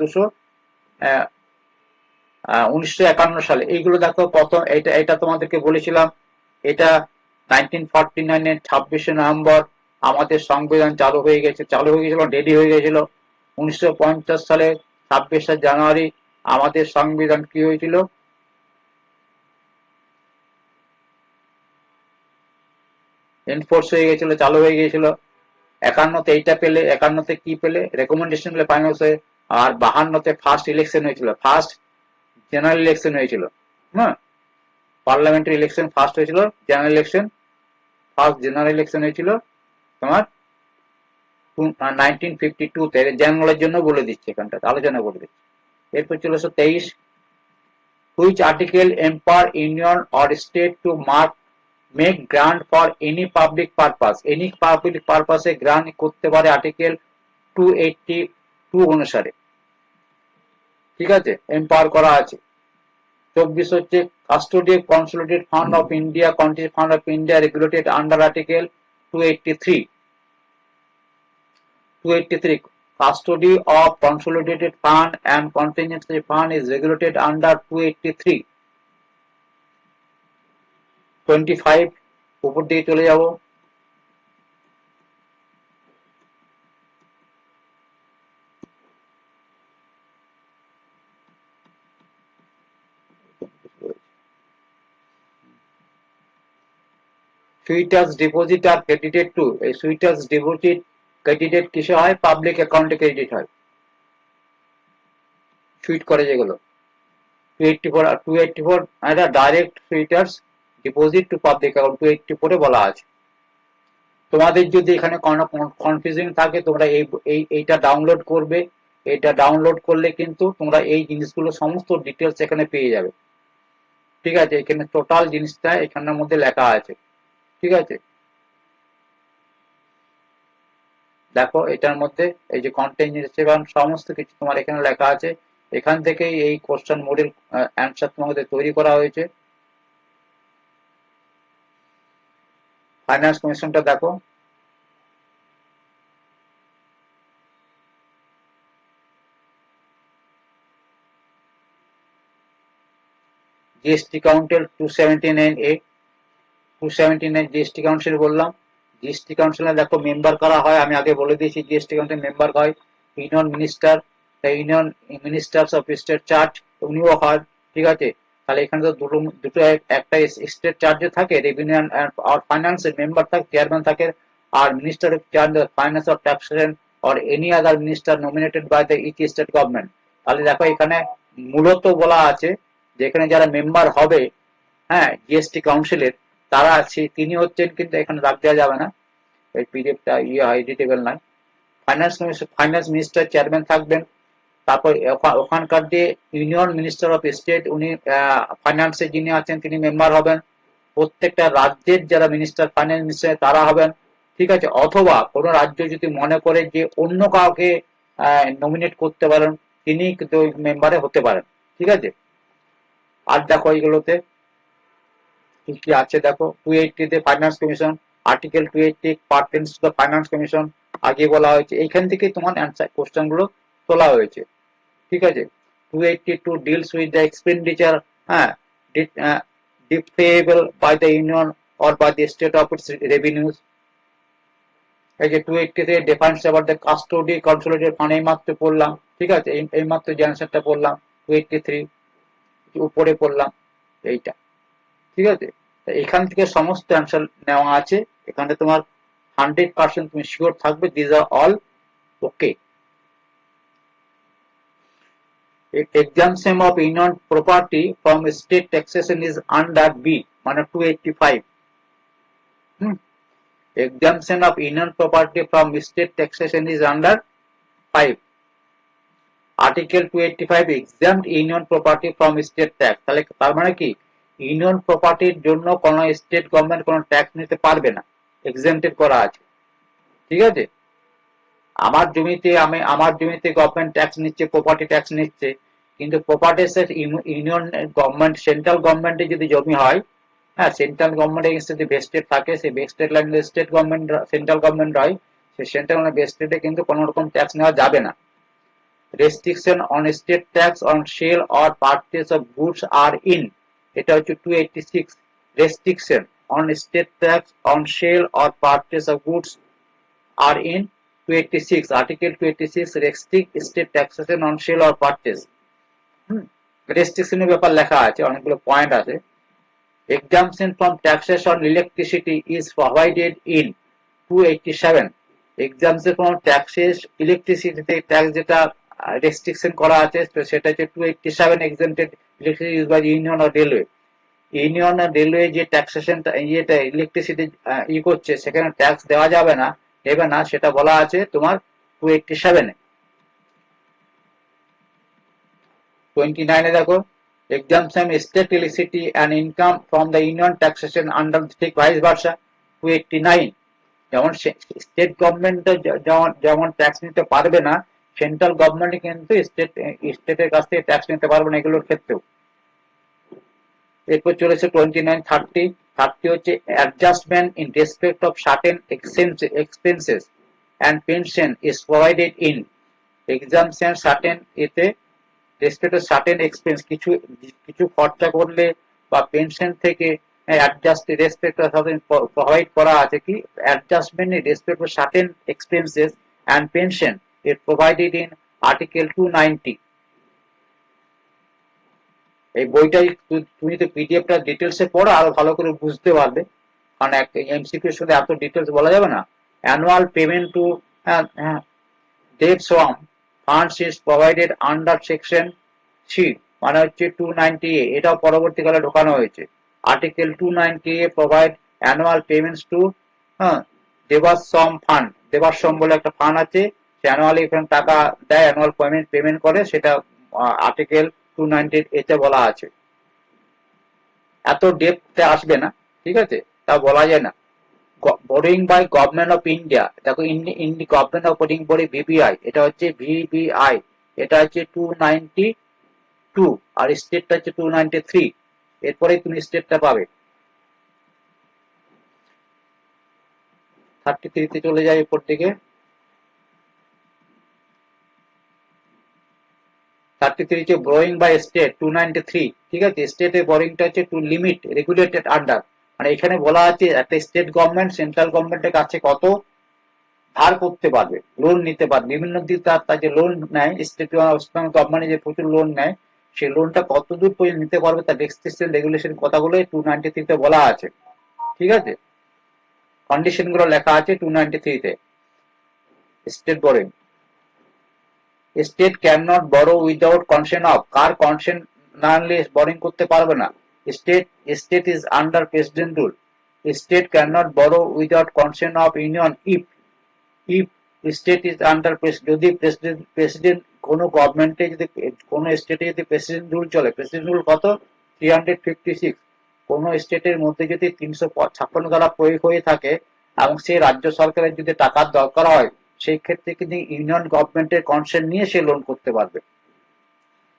1951 সালে। এইগুলো দেখো প্রথম, এটা তোমাদেরকে বলেছিলাম, এটা 1949 এর 26শে নভেম্বর আমাদের সংবিধান চালু হয়ে গেছিল, রেডি হয়ে গেছিল। 1950 সালে 26শে জানুয়ারি আমাদের সংবিধান কি হয়েছিল? এনফোর্স হয়ে গেছিল, চালু হয়ে গিয়েছিল। 51তে এইটা পেলে, 51তে কি পেলে? রেকমেন্ডেশন পেলে ফাইনাল হয়ে। আর 52তে ফার্স্ট ইলেকশন হয়েছিল, ফার্স্ট জেনারেল ইলেকশন হয়েছিল। হ্যাঁ, পার্লামেন্টারি ইলেকশন ফার্স্ট হয়েছিল, general election first general election হয়েছিল তোমার 1952-তে। জেনারেলের জন্য বলে দিচ্ছি, এখানটা আলোচনা করে দিচ্ছি। এরপর চলে আসো 23, which article empower union or state to make grant for any public purpose. Any public পারপাসে গ্রান্ট করতে পারে আর্টিকেল 282 অনুসারে। ঠিক আছে, এম্পাওয়ার করা আছে। 24 হচ্ছে custodial consolidated fund of India, country fund of India regulated under article 283। 283 custody of consolidated fund and contingency fund is regulated under 283। 25 উপর দিয়ে চলে যাব। Suitors deposit are credited to, এই সুইটার্স ডিপোজিট ক্রেডিটেড কিসে হয়? পাবলিক অ্যাকাউন্টে credit হয়, sweet করে যেগুলো। 284 এটা direct সুইটার্স deposit to public account 284 বলা আছে। তোমাদের যদি এখানে কোনো কনফিউজিং থাকে তোমরা এইটা ডাউনলোড করবে। এটা ডাউনলোড করলে কিন্তু তোমরা এই জিনিসগুলো সমস্ত ডিটেলস এখানে পেয়ে যাবে। ঠিক আছে, এখানে টোটাল জিনিসটা এখানের মধ্যে লেখা আছে। ঠিক আছে, দেখো এটার মধ্যে এই যে কন্টেন্ট এবং সমস্ত কিছু তোমার এখানে লেখা আছে। এখান থেকেই এই কোশ্চেন মডেল অ্যান্সার তোমাদের তৈরি করা হয়েছে। ফাইন্যান্স কমিশনটা দেখো, GST council 279A, 279 GST council বললাম। জিএসটি কাউন্সিলে দেখো মেম্বার করা হয়, আমি আগে বলে দিয়েছি জিএসটি কাউন্সিল মেম্বার হয় union minister, union ministers of state charge উনিও হয়। ঠিক আছে, তাহলে এখানে তো দুটো একটা স্টেট চার্জে থাকে, রেভিনিউ আর ফাইন্যান্সের মেম্বার থাকে, চেয়ারম্যান থাকে, আর minister of finance of taxation or any other minister nominated by the each state government. তাহলে দেখো এখানে মূলত বলা আছে যে এখানে যারা মেম্বার হবে, হ্যাঁ, জিএসটি কাউন্সিলের, তারা আছে, তিনি হচ্ছেন, কিন্তু এখানে রাখ দেওয়া যাবে না, এই পিডিএফটা এডিটেবল নয়। ফাইন্যান্স মিনিস্টার চেয়ারম্যান থাকবেন। তারপর ওখানকার যে ইউনিয়ন মিনিস্টার অফ স্টেট, উনি ফাইন্যান্সে যিনি আছেন তিনি মেম্বার হবেন। প্রত্যেকটা রাজ্যের যারা মিনিস্টার, ফাইন্যান্স মিনিস্টার, তারা হবেন। ঠিক আছে, অথবা কোনো রাজ্য যদি মনে করে যে অন্য কাউকে নমিনেট করতে পারেন, তিনি কিন্তু মেম্বারে হতে পারেন। ঠিক আছে, আর দেখো এইগুলোতে কি কি আছে দেখো। 280 তে finance commission, article 280 pertains to the finance commission আগে বলা হয়েছে। এইখান থেকে তোমার অ্যান্সার কোশ্চেন গুলো তোলা হয়েছে। ঠিক আছে, 282 ডিলস উইথ দ্য এক্সপেন্ডিচার, হ্যাঁ, defrayable by the union or by the state of its revenues. এই যে 280 defines about the custody consolidated fund, এই মাত্র পড়লাম। ঠিক আছে, এই মাত্র যে অ্যান্সারটা পড়লাম 283 উপরে পড়লাম এইটা। ঠিক আছে, এখান থেকে সমস্ত অ্যান্সার নেওয়া আছে। এখানে তোমার 100% তুমি শিওর থাকবে this are all okay. Exemption of union property from state taxation is under B, মানে 285। Exemption of union property from state taxation is under 5। Article 285 exempt union property from state tax। তাহলে তার মানে কি, union প্রপার্টির জন্য কোন state government কোন tax নিতে পারবে না, এক্সেম্পটেড করা আছে। ঠিক আছে, আমার জমিতে গভর্নমেন্ট ট্যাক্স নিচ্ছে, প্রপার্টি ট্যাক্স নিচ্ছে, কিন্তু প্রপার্টি ইউনিয়ন গভর্নমেন্ট, সেন্ট্রাল গভর্নমেন্টের যদি জমি হয়, হ্যাঁ, সেন্ট্রাল গভর্নমেন্টের যদি ভেস্টেড থাকে, সেই vested land state government, central government হয়, সেই সেন্ট্রাল ভেস্টেডে কিন্তু কোনো রকম ট্যাক্স নেওয়া যাবে না। Restriction on state tax on sale or purchase of goods are in, এটা হচ্ছে 286। Restriction on state tax on sale or purchase of goods are in 286, Article 286 restrict state taxation on sale or purchase. রেস্ট্রিকশনের ব্যাপার লেখা আছে, অনেকগুলো point আছে। Exemption from taxes on electricity is provided in 287. Exemption from taxes electricity tax যেটা restriction করা আছে সেটা হচ্ছে 287 exempted electricity used by the union or railway. Union আর রেলওয়ে যে ট্যাক্সেশনটা ইয়েটা ইলেকট্রিসিটি করছে সেখানে ট্যাক্স দেওয়া যাবে না, দেবে না, সেটা বলা আছে তোমার 287 এ। 29 এ দেখো, exemption state electricity and income from the union taxation under ঠিক ভাইস ভার্সা 289। যেমন স্টেট গভর্নমেন্ট যেমন ট্যাক্স নিতে পারবে না, সেন্ট্রাল গভর্নমেন্ট কিন্তু স্টেটের কাছ থেকে ট্যাক্স নিতে পারবে না এগুলোর ক্ষেত্রেও। এরপর চলেছে 29, 30। 30 হচ্ছে adjustment in respect of certain expenses and pension is provided in. Exemption certain এতে রেসপেক্ট অফ সার্টেন এক্সপেন্স কিছু খরচা করলে বা পেনশন থেকে অ্যাডজাস্ট রেসপেক্ট অফ প্রোভাইড করা আছে কি adjustment in respect of certain expenses and pension is provided in article 290। এই বইটাই তুমি তো পিডিএফটা ডিটেলসে পড়ো, আরো ভালো করে বুঝতে পারবে, কারণ এমসিকিউ এর সাথে এত ডিটেলস বলা যাবে না। Annual payment to Devaswom funds is provided under section C, মানে হচ্ছে 290A, এটাও পরবর্তীকালে ঢোকানো হয়েছে। Article 290A provide annual payments to Devaswom fund. Devaswom বলে একটা ফান্ড আছে, সে অ্যানুয়ালি এখানে টাকা দেয়, অ্যানুয়াল পেমেন্ট করে, সেটা আর্টিকেল 290 এতে বলা আছে। এত ডেপথে আসবে না, ঠিক আছে, তা বলা যায় না। Borrowing by government of India, দেখো government of borrowing body VBI, এটা হচ্ছে ভিবিআই, এটা হচ্ছে 292 আর স্টেটটা হচ্ছে 293। এরপরেই তুমি স্টেটটা পাবে। 33 তে চলে যায় উপর দিকে। 33 হচ্ছে বোরিং বাই স্টেট 293, ঠিক আছে। স্টেটের বোরিংটা হচ্ছে টু লিমিট রেগুলেটেড আন্ডার, মানে এখানে বলা আছে একটা স্টেট গভর্নমেন্ট সেন্ট্রাল গভর্নমেন্টের কাছে কত ধার করতে পারবে, লোন নিতে পারবে, বিভিন্ন দিক তার যে লোন নেয় স্টেট গভর্নমেন্ট যে প্রচুর লোন নেয়, সেই লোনটা কত দূর পর্যন্ত নিতে পারবে তার রেস্ট্রিকশন রেগুলেশন কথাগুলো 293 তে বলা আছে, ঠিক আছে। কন্ডিশন গুলো লেখা আছে 293 তে। State borrowing, state can not borrow without consent of, কার কনসেন্ট না নিলে বোরিং করতে পারবে না। State is under president rule. State can not borrow without consent of union if state is under, যদি প্রেসিডেন্ট কোনো গভর্নমেন্টে যদি কোনো স্টেটে যদি প্রেসিডেন্ট রুল চলে, প্রেসিডেন্ট রুল কত 356, কোনো স্টেটের মধ্যে যদি 356 ধারা প্রয়োগ হয়ে থাকে এবং সেই রাজ্য সরকারের যদি টাকার দরকার হয়, সেই ক্ষেত্রে কিন্তু ইউনিয়ন গভর্নমেন্টের কনসেন্ট নিয়ে সে লোন করতে পারবে,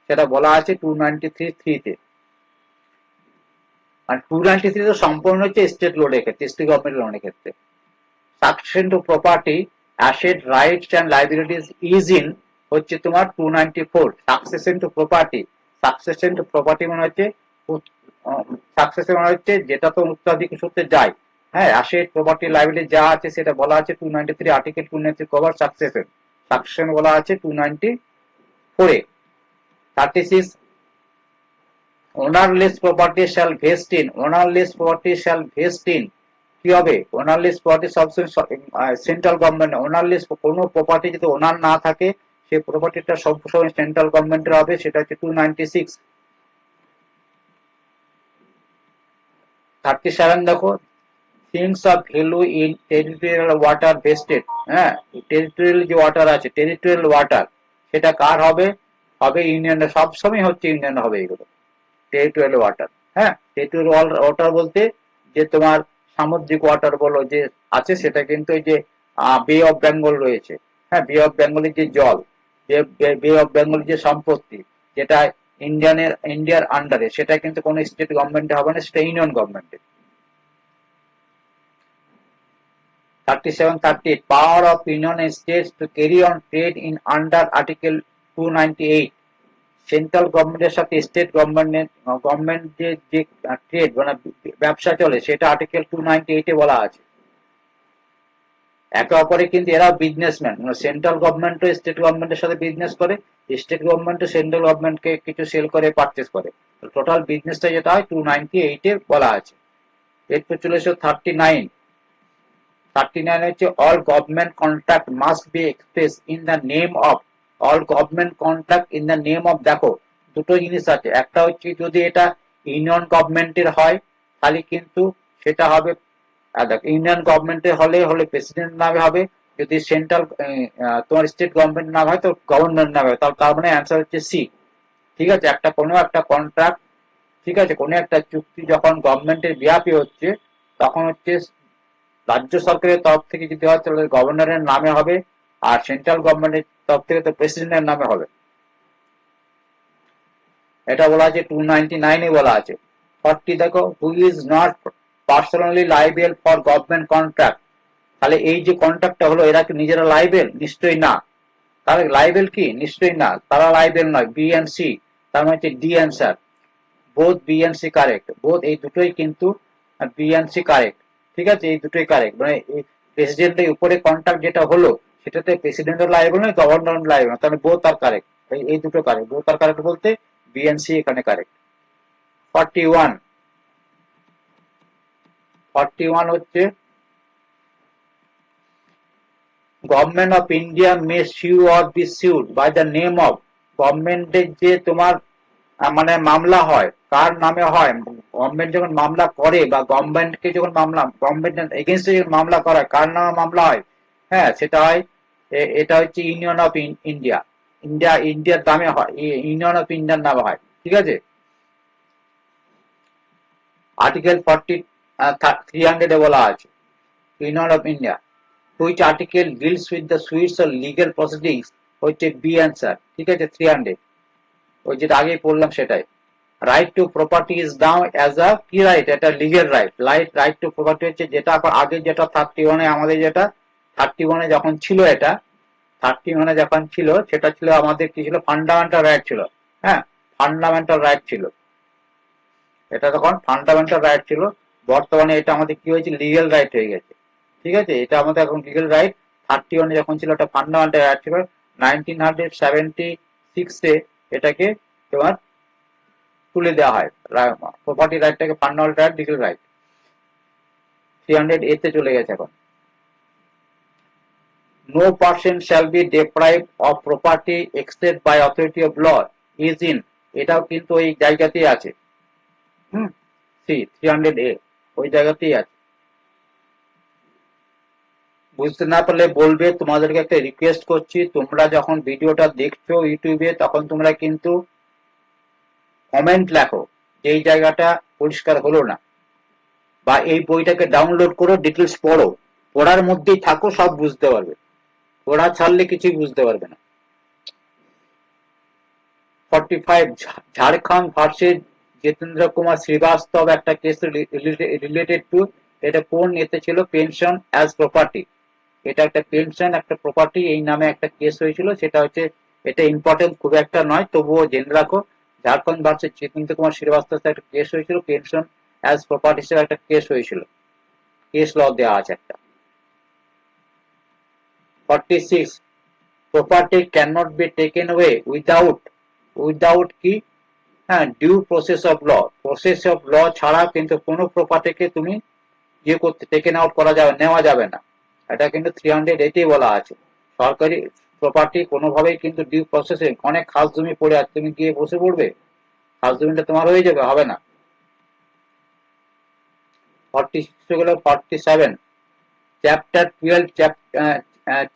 সেটা বলা আছে 293 তে। আর 293 তো সম্পূর্ণ হচ্ছে স্টেট লোনের ক্ষেত্রে, স্টেট গভর্নমেন্ট লোনের ক্ষেত্রে। Succession two property asset rights and liabilities is in হচ্ছে তোমার 294। Succession two property, succession two property মানে হচ্ছে সাকসেশন মানে হচ্ছে যেটা তো উত্তরাধিকার সূত্রে যায়, হ্যাঁ, অ্যাসেট প্রপার্টি লাইবিলিটি যা আছে সেটা বলা আছে 293, আর্টিকেল 293 কভার সাকসেশন। সাকসেশন বলা আছে 294 এ। 36 ownerless property shall vest in, ownerless property shall vest in কি হবে, ওনারলেস প্রপার্টি সবসময় সেন্ট্রাল গভর্নমেন্ট, ওনারলেস কোনো প্রপার্টি যদি ওনার না থাকে সেই প্রপার্টিটা সবসময় সেন্ট্রাল গভর্নমেন্টের হবে, সেটা হচ্ছে 296। 37 দেখো, things of value in territorial water vested, হ্যাঁ, টেরিটোরিয়াল যে ওয়াটার আছে, টেরিটোরিয়াল ওয়াটার সেটা কার হবে, হবে ইউনিয়নের, সবসময় হচ্ছে ইউনিয়ন হবে এগুলো টেরিটোরিয়াল ওয়াটার। হ্যাঁ, টেরিটোরিয়াল ওয়াটার বলতে যে তোমার সামুদ্রিক ওয়াটার বলো যে আছে, সেটা কিন্তু এই যে বে অফ বেঙ্গল রয়েছে, হ্যাঁ, বে অফ বেঙ্গলের যে জল, বে অফ বেঙ্গলের যে সম্পত্তি, যেটা ইন্ডিয়ার আন্ডারে, সেটা কিন্তু কোনো স্টেট গভর্নমেন্টে হবে না, সেটা union গভর্নমেন্টে। 37, 38 power of union and states to carry on trade in under article 298। Central গভর্নমেন্টের সাথে স্টেট গভর্নমেন্ট যে ট্রেড মানে ব্যবসা চলে সেটা আর্টিকেল 298 এ বলা আছে। একে অপরে কিন্তু এরাও বিজনেসম্যান, সেন্ট্রাল গভর্নমেন্ট ও স্টেট গভর্নমেন্টের সাথে বিজনেস করে, স্টেট গভর্নমেন্ট ও সেন্ট্রাল গভর্নমেন্টকে কিছু সেল করে পারচেস করে। টোটাল বিজনেসটা যেটা হয় 298 এ বলা আছে। এরপর চলে এসো 39। 39 হচ্ছে all government contract must be express in the name of, all government contract in the name of, দেখো দুটো জিনিস আছে, একটা হচ্ছে যদি এটা ইউনিয়ন গভর্নমেন্টের হয় তাহলে কিন্তু সেটা হবে, দেখো ইউনিয়ন গভর্নমেন্টের হলে হলে প্রেসিডেন্ট নামে হবে, যদি সেন্ট্রাল তোমার স্টেট গভর্নমেন্ট নাম হয় তো গভর্নর নামে হবে, তার মানে অ্যান্সার হচ্ছে সি। ঠিক আছে, একটা কোনো একটা কন্ট্রাক্ট, ঠিক আছে, কোনো একটা চুক্তি যখন গভর্নমেন্টের বিহাফে হচ্ছে তখন হচ্ছে রাজ্য সরকারের তরফ থেকে যদি হয় তাহলে গভর্নরের নামে হবে, আর সেন্ট্রাল গভর্নমেন্টের তরফ থেকে তো প্রেসিডেন্টের নামে হবে। এটা বলা আছে 299 বলা আছে। 40 দেখো, who is not personally liable for government contract, তাহলে এই যে কন্ট্রাক্টটা হলো এরা কি নিজেরা লাইবেল? নিশ্চয়ই না। তাহলে লাইবেল কি? নিশ্চয়ই না, তারা লাইবেল নয়। বি এন্ড সি, তার মানে হচ্ছে D answer. Both B and C correct, both এই দুটোই কিন্তু বি এন্ড সি কারেক্ট। ঠিক আছে, এই দুটোই কারেক্ট, মানে প্রেসিডেন্টের উপরে কন্ট্রাক্ট যেটা হলো সেটাতে প্রেসিডেন্টও লাইবেল নয়, গভর্নর লাইবেল নয়, তাহলে বোথ আর কারেক্ট। এই দুটো কারেক্ট, বোথ আর কারেক্ট বলতে বি এন্ড সি এখানে কারেক্ট। 41। 41 হচ্ছে government of India may sue or be sued by the name of, গভর্নমেন্টের যে তোমার মানে মামলা হয় কার নামে হয়? গভর্নমেন্ট যখন মামলা করে বা গভর্নমেন্টকে যখন মামলা, গভর্নমেন্ট এগেনস্টে যখন মামলা করা হয় কার নামে মামলা হয়? হ্যাঁ, সেটা হয় এটা হচ্ছে ইউনিয়ন অফ ইন্ডিয়া, ইন্ডিয়ার নামে হয়, ইউনিয়ন অফ ইন্ডিয়ার নামে হয়। ঠিক আছে, আর্টিকেল 300 বলা আছে union of India. Which article deals with the sweets of legal proceedings হচ্ছে বি অ্যান্সার। ঠিক আছে, 300, ওই যেটা আগেই পড়লাম সেটাই। Right to property is now as a কি রাইট? এটা legal right. Right to property হচ্ছে যেটা আগে যেটা 31-এ আমাদের যেটা 31-এ যখন ছিল, এটা 31-এ যখন ছিল সেটা ছিল আমাদের কি ছিল? ফান্ডামেন্টাল রাইট ছিল। হ্যাঁ, ফান্ডামেন্টাল রাইট ছিল, এটা তখন ফান্ডামেন্টাল রাইট ছিল। বর্তমানে এটা আমাদের কি হয়েছে? লিগেল রাইট হয়ে গেছে। ঠিক আছে, এটা আমাদের এখন লিগেল রাইট। 31-এ যখন ছিল এটা ফান্ডামেন্টাল রাইট ছিল। 1976-এ এটাকে তোমার তুলে দেওয়া হয়, প্রপার্টি রাইটটাকে ফান্ডামেন্টাল রাইট, লিগ্যাল রাইট। 300 তে চলে গেছে এখন। No person shall be deprived of property except by authority of law is in, এটাও কিন্তু ওই জায়গাতেই আছে। হুম, সি 300A ওই জায়গাতেই আছে। বুঝতে না পারলে বলবে, তোমাদেরকে একটা রিকোয়েস্ট করছি, তোমরা যখন ভিডিওটা দেখছো ইউটিউবে তখন তোমরা কিন্তু কমেন্ট লেখো যে এই জায়গাটা পরিষ্কার হলো না, বা এই বইটাকে ডাউনলোড করো, ডিটেলস পড়ো, পড়ার মধ্যেই থাকো, সব বুঝতে পারবে। পড়া ছাড়লে কিছুই বুঝতে পারবে না। 45 ঝাড়খণ্ড ভার্সেস জিতেন্দ্র কুমার শ্রীবাস্তব একটা কেস রিলেটেড টু, এটা কোন এতে ছিল? পেনশন অ্যাজ প্রপার্টি, এটা একটা পেনশন একটা প্রপার্টি এই নামে একটা কেস হয়েছিল। সেটা হচ্ছে, এটা ইম্পর্টেন্ট খুব একটা নয়, তবুও জেনে রাখো। ঝাড়খণ্ড ভার্সেস জিতেন্দ্র কুমার শ্রীবাস্তব একটা কেস হয়েছিল, পেনশন অ্যাজ প্রপার্টি হিসেবে একটা কেস হয়েছিল, কেস ল দেওয়া আছে একটা। 46 property cannot be taken away without কি? হ্যাঁ, due process of law, process of law ছাড়া কিন্তু কোনো প্রপার্টিকে তুমি ইয়ে করতে, টেকেন আউট করা যাবে, নেওয়া যাবে না। এটা কিন্তু 300 বলা আছে। সরকারি প্রপার্টি কোনোভাবেই কিন্তু ডিউ প্রসেসে, অনেক খাস জমি পড়ে আছে, তুমি গিয়ে বসে পড়বে, খাস জমিটা তোমার হয়ে যাবে? হবে না। 46 গেল 47, chapter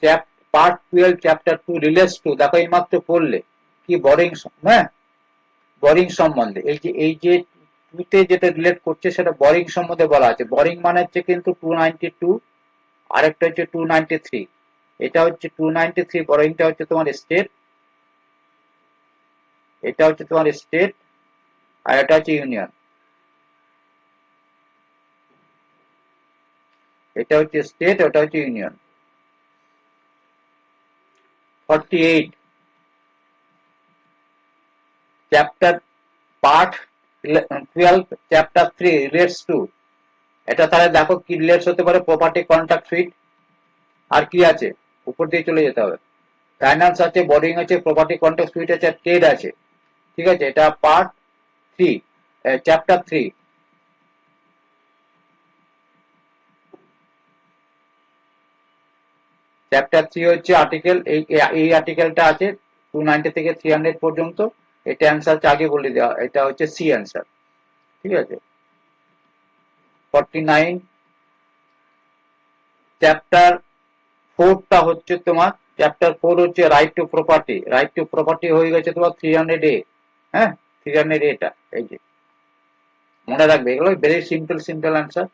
12 part 12 chapter 2 relates to, দেখো এইমাত্র পড়লে কি বোরিং, হ্যাঁ, বোরিং সম্বন্ধে। এই যে টুতে যেটা রিলেট করছে সেটা বোরিং সম্বন্ধে বলা আছে। বোরিং মানে হচ্ছে কিন্তু 292, আরেকটা হচ্ছে 293। এটা হচ্ছে 293, বোরিংটা হচ্ছে তোমার স্টেট, এটা হচ্ছে তোমার স্টেট, আর এটা হচ্ছে ইউনিয়ন। এটা হচ্ছে স্টেট, ওটা হচ্ছে union. 48 chapter part 12 chapter 3 relates to, এটা তাহলে দেখো কি রিলেটস হতে পারে? প্রপার্টি কন্ট্রাক্ট সুইট, আর কি আছে, উপর দিয়ে চলে যেতে হবে। ফাইন্যান্স আছে, বোরিং আছে, প্রপার্টি কন্ট্রাক্ট সুইট আছে, ট্রেড আছে। ঠিক আছে, এটা পার্ট 3, চ্যাপ্টার 3। চ্যাপ্টার 3 হচ্ছে আর্টিকেল, এই আর্টিকেলটা আছে 290 থেকে 300 পর্যন্ত। এটা অ্যান্সার আগে বলে দেওয়া, এটা হচ্ছে সি অ্যান্সার। ঠিক আছে, 49। চ্যাপ্টার 4টা হচ্ছে তোমার, চ্যাপ্টার 4 হচ্ছে right to property. Right to property হয়ে গেছে তোমার 300A। হ্যাঁ, 300A টা এই যে মনে রাখবে, এগুলো very simple simple answer.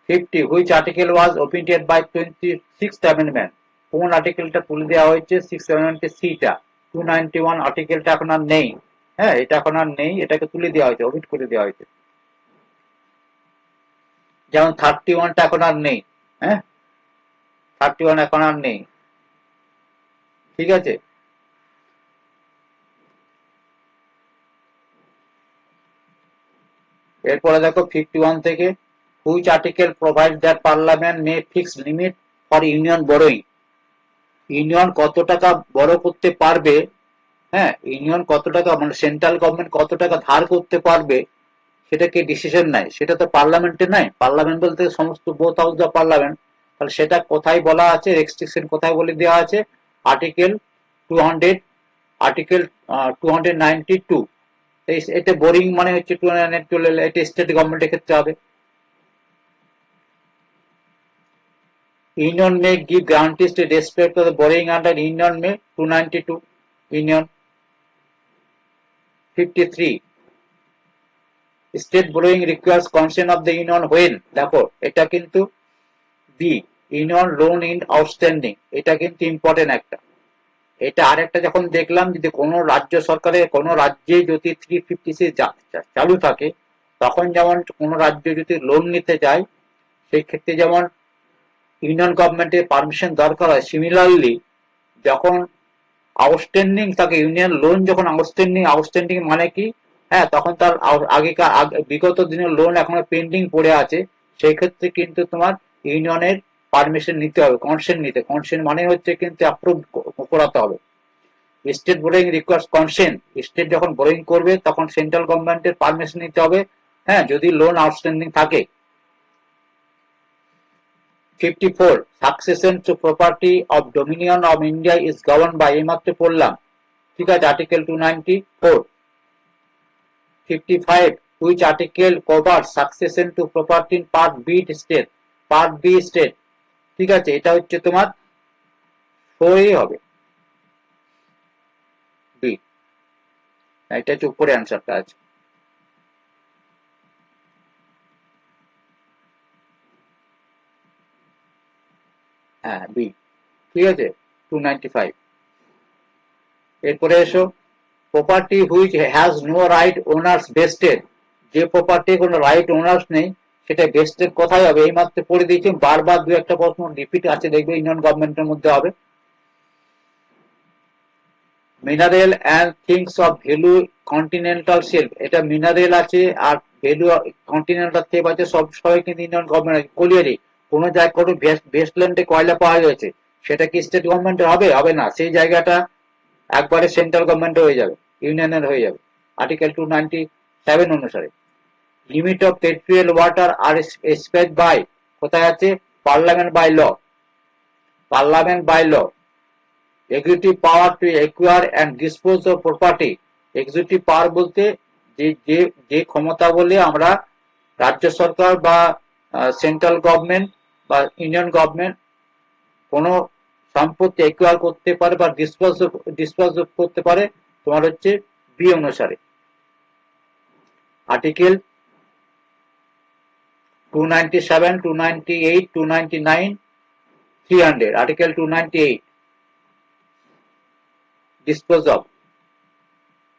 50, which article was omitted by 26th amendment. কোন আর্টিকেলটা তুলে দেওয়া হয়েছে? 6 অ্যামেন্ডমেন্টে সিটা। 291 আর্টিকেলটা এখন আর নেই। হ্যাঁ, এটা এখন আর নেই, এটাকে তুলে দেওয়া হয়েছে, ওমিট করে দেওয়া হয়েছে। যেমন 31টা এখন আর নেই। হ্যাঁ, 31 এখন আর নেই। ঠিক আছে, এরপরে দেখো 51 থেকে, which article provide that parliament May fix limit for union বড়োইং। Union কত টাকা বড় করতে পারবে, হ্যাঁ, ইউনিয়ন কত টাকা, মানে সেন্ট্রাল গভর্নমেন্ট কত টাকা ধার করতে পারবে, সেটা কি ডিসিশন নাই, সেটা তো পার্লামেন্টে নাই। পার্লামেন্ট বলতে সমস্ত বোথ হাউস অফ পার্লামেন্ট। তাহলে সেটা কোথায় বলা আছে, রেস্ট্রিকশন কোথায় বলে দেওয়া আছে? Article 200, article 292। এতে বোরিং মানে হচ্ছে 292, এটা স্টেট গভর্নমেন্টের ক্ষেত্রে হবে। Union may give guarantees to respect to the borrowing under Union may 292. Union 53. State borrowing requires consent of the union when, দেখো এটা কিন্তু B, union loan in outstanding, এটা কিন্তু ইম্পর্টেন্ট একটা। এটা আরেকটা যখন দেখলাম, যদি কোনো রাজ্য সরকারের কোনো রাজ্যে যদি 356 চালু থাকে, তখন যেমন কোনো রাজ্য যদি লোন নিতে চায়, সেই ক্ষেত্রে যেমন ইউনিয়ন গভর্নমেন্টের পারমিশন দরকার হয়, সিমিলারলি যখন আউটস্ট্যান্ডিং থাকে, ইউনিয়ন লোন যখন আউটস্ট্যান্ডিং, আউটস্ট্যান্ডিং মানে কি, হ্যাঁ, তখন তার আগেকার বিগত দিনের লোন এখনো পেন্ডিং পড়ে আছে, সেই ক্ষেত্রে কিন্তু তোমার ইউনিয়নের পারমিশন নিতে হবে, কনসেন্ট নিতে। কনসেন্ট মানে হচ্ছে কিন্তু অ্যাপ্রুভ করাতে হবে। State borrowing requires consent, state যখন বোরিং করবে তখন সেন্ট্রাল গভর্নমেন্টের পারমিশন নিতে হবে, হ্যাঁ, যদি লোন আউটস্ট্যান্ডিং থাকে। 54, succession to property of dominion of India is governed by, এইমাত্র পড়লাম, ঠিক আছে, article 294। 55, which article covers succession to property in part B state, part B state। ঠিক আছে, এটা হচ্ছে তোমার 4 হবে, বি, এটা হচ্ছে উপরে অ্যান্সারটা আছে। হ্যাঁ, বি, ঠিক আছে, 295। এরপরে এসো, property which has no right owners vested, যে প্রপার্টি কোনো রাইট ওনার্স নেই, সেটা ভেস্টেড কোথায় হবে? এইমাত্র পড়ে দিয়েছি, বারবার দু একটা প্রশ্ন রিপিট আছে, দেখবে ইউনিয়ন গভর্নমেন্টের মধ্যে হবে। Mineral and things of value continental shelf, এটা মিনারেল আছে আর ভ্যালু কন্টিনেন্টাল শেলফ আছে, সব সবাই কিন্তু ইউনিয়ন গভর্নমেন্ট আছে। কলিয়ারি কোনো জায়গায় কোনো ভেস্টল্যান্ডে কয়লা পাওয়া গেছে, সেটা কি স্টেট গভর্নমেন্টের হবে? হবে না, সেই জায়গাটা একবারে সেন্ট্রাল গভর্নমেন্ট হয়ে যাবে, ইউনিয়নের হয়ে যাবে, আর্টিকেল 297 অনুসারে। লিমিট অফ টেরিটোরিয়াল ওয়াটার আর স্পেসড বাই, কোথায় আছে? Parliament by law, parliament by law. Executive power to acquire and dispose of property, executive power বলতে যে যে যে ক্ষমতা বলে আমরা রাজ্য সরকার বা সেন্ট্রাল গভর্নমেন্ট বা ইউনিয়ন গভর্নমেন্ট কোনো সম্পত্তি একুয়ার করতে পারে বা ডিসপোজ করতে পারে, তোমার হচ্ছে বি অনুসারে। Article 297, 298, 299, 300, article 298 dispose of.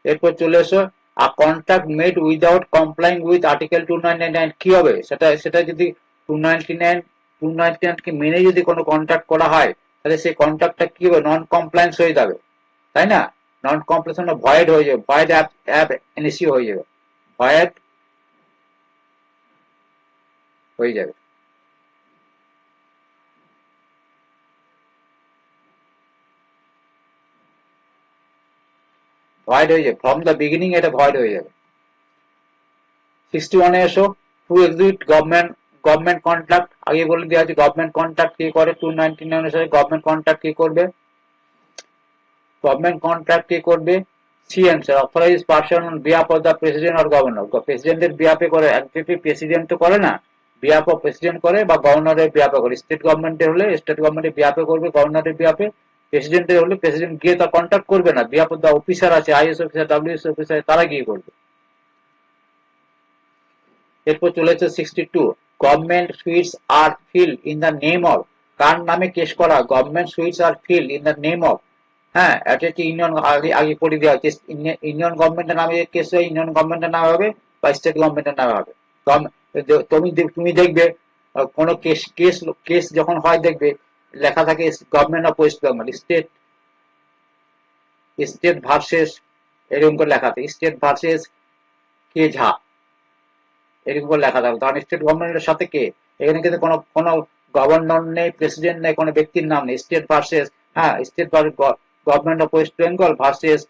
এরপর চলে এসো, a contract made without complying with article 299 কি হবে? সেটা সেটা যদি 299 কে মেনে যদি কোনো কন্ট্রাক্ট করা হয়, তাহলে সেই কন্ট্রাক্টটা কি হবে? নন কমপ্লায়েন্স হয়ে যাবে, তাই না? নন কমপ্লায়েন্স মানে ভয়েড হয়ে যাবে, ভয়েড অ্যাব ইনিশিও হয়ে যাবে, ভয়েড হয়ে যাবে। ভয়েড হয়ে যাবে, ফ্রম দ্য বিগিনিং এটা ভয়েড হয়ে যাবে। 61 এসো, টু এক্সিট গভর্নমেন্ট কন্ট্রাক্ট, আগে বলে দেওয়া আছে গভর্নমেন্ট কন্ট্রাক্ট কে করে, 299 অনুসারে গভর্নমেন্ট কন্ট্রাক্ট কে করবে, গভর্নমেন্ট কন্ট্রাক্ট কে করবে, CM sir authorise person on behalf of the president or governor, প্রেসিডেন্টের বিহাফে করে, একচুয়ালি প্রেসিডেন্ট তো করে না, বিহাফ অফ প্রেসিডেন্ট করে বা গভর্নরের বিহাফে করে, স্টেট গভর্নমেন্টের হলে স্টেট গভর্নমেন্টের বিহাফে করবে, গভর্নরের বিহাফে, প্রেসিডেন্টের হলে প্রেসিডেন্ট গিয়ে তার কন্ট্যাক্ট করবে না, বিহাফ অফ দ্য অফিসার আছে, আইএস অফিসার, ডব্লিউএস অফিসার, তারা গিয়ে করবে। এরপর চলেছে 62, government suits or fill in the name of, কার নামে কেস করা, government suits or fill in the name of, হ্যাঁ এটা হচ্ছে ইউনিয়ন, আগে আগে করে দেওয়া হচ্ছে, ইউনিয়ন গভর্নমেন্টের নামে কেস হয়, ইউনিয়ন গভর্নমেন্টের নামে হবে বা স্টেট গভর্নমেন্টের নামে হবে। তুমি দেখবে কোনো কেস কেস কেস যখন হয় দেখবে লেখা থাকে government of West Bengal, state state versus, এরকম করে লেখা থাকে স্টেট ভার্সেস কে ঝা, এরকম করে লেখা থাকবে, কারণ স্টেট গভর্নমেন্টের সাথে কে, এখানে কিন্তু কোনো কোনো গভর্নর নেই, প্রেসিডেন্ট নেই, কোনো ব্যক্তির নাম নেই, স্টেট ভার্সেস, হ্যাঁ state government of West Bengal versus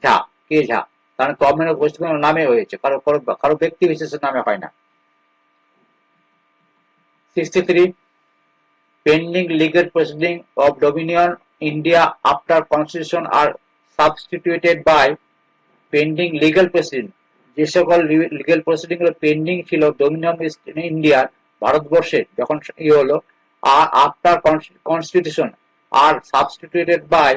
Jha, K Jha, কারণ গভর্নমেন্ট অফ ওয়েস্ট বেঙ্গল নামে হয়েছে, কারো কারো ব্যক্তি বিশেষের নামে হয় না। 63, pending legal proceeding of Dominion India after constitution are substituted by pending legal proceeding, যে সকল লিগ্যাল প্রসিডিং গুলো পেন্ডিং ছিল ডোমিনিয়ন ইন্ডিয়ার, ভারতবর্ষে যখন ইয়ে হলো, আর আফটার কনস্টিটিউশন আর সাবস্টিটিউটেড বাই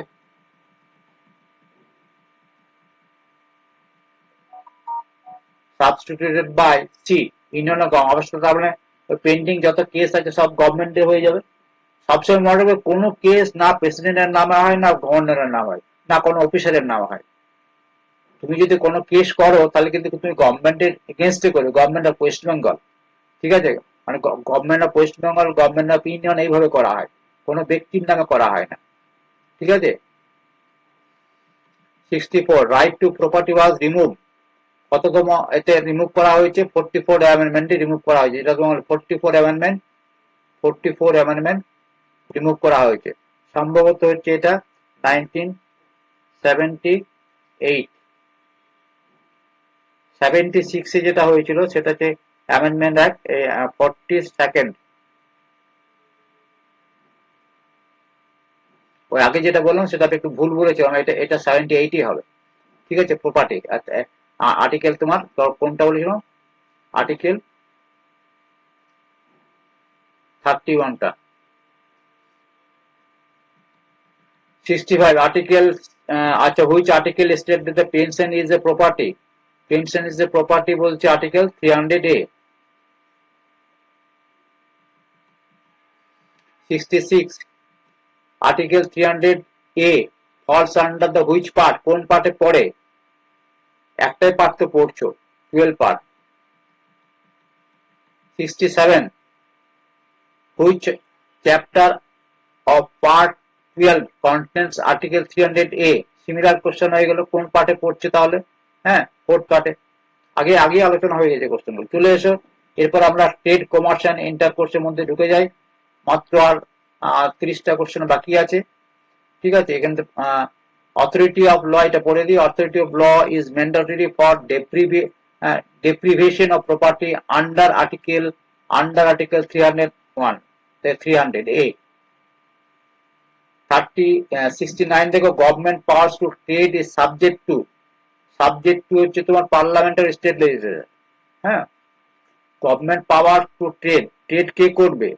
সি ইউনিয়ন অবস্থা, তার মানে পেন্ডিং যত কেস আছে সব গভর্নমেন্টের হয়ে যাবে। সবসময় মনে রাখবে কোনো কেস না প্রেসিডেন্টের নামে হয়, না গভর্নরের নাম হয়, না কোনো অফিসারের নাম হয়। তুমি যদি কোনো কেস করো তাহলে কিন্তু তুমি গভর্নমেন্টের এগেনস্টে করবে, গভর্নমেন্ট অফ ওয়েস্ট বেঙ্গল, ঠিক আছে, মানে government of West Bengal, government of union এইভাবে করা হয়, কোনো ব্যক্তির নামে করা হয় না, ঠিক আছে। 64, right to property was remove, কততম এতে রিমুভ করা হয়েছে, 44 অ্যামেন্ডমেন্টে রিমুভ করা হয়েছে, এটা তোমার 44 অ্যামেন্ডমেন্ট রিমুভ করা হয়েছে, সম্ভবত হচ্ছে এটা 1978, 76 এ যেটা হয়েছিল সেটা হচ্ছে অ্যামেন্ডমেন্ট অ্যাক্ট 42nd, ওই আগে যেটা বললাম সেটা একটু ভুল বলেছিলাম, এটা এটা 78ই হবে, ঠিক আছে। প্রপার্টি আর্টিকেল তোমার কোনটা বলেছিলাম, আর্টিকেল 31টা। 65 আর্টিকেল, আচ্ছা which article state that the pension is a property, pension is a property বলছে article 300A। 66 article 300A falls under the which part, কোন পার্টে পড়ে, একটাই পার্ট তো পড়ছো, 12 part. 67 which chapter of part 12 contents article 300A, similar question হয়ে গেল, কোন পার্টে পড়ছে তাহলে, হ্যাঁ ফোর্থ পার্টে, আগে আগে আলোচনা হয়ে গেছে কোশ্চেনগুলো। চলে এসো, এরপর আমরা ট্রেড, কমার্স এন্ড ইন্টারকোর্সের মধ্যে ঢুকে যাই, মাত্র আর 30টা কোশ্চেন বাকি আছে, ঠিক আছে। এখানে অথরিটি অফ ল এটা পড়ে দিই, authority of law is mandatory for deprivation of property under article 301, 300A। 69 দেখো, government powers to trade is subject to হচ্ছে তোমার পার্লামেন্ট আর স্টেট লেজিসলেচার, হ্যাঁ government power to trade, trade কে করবে,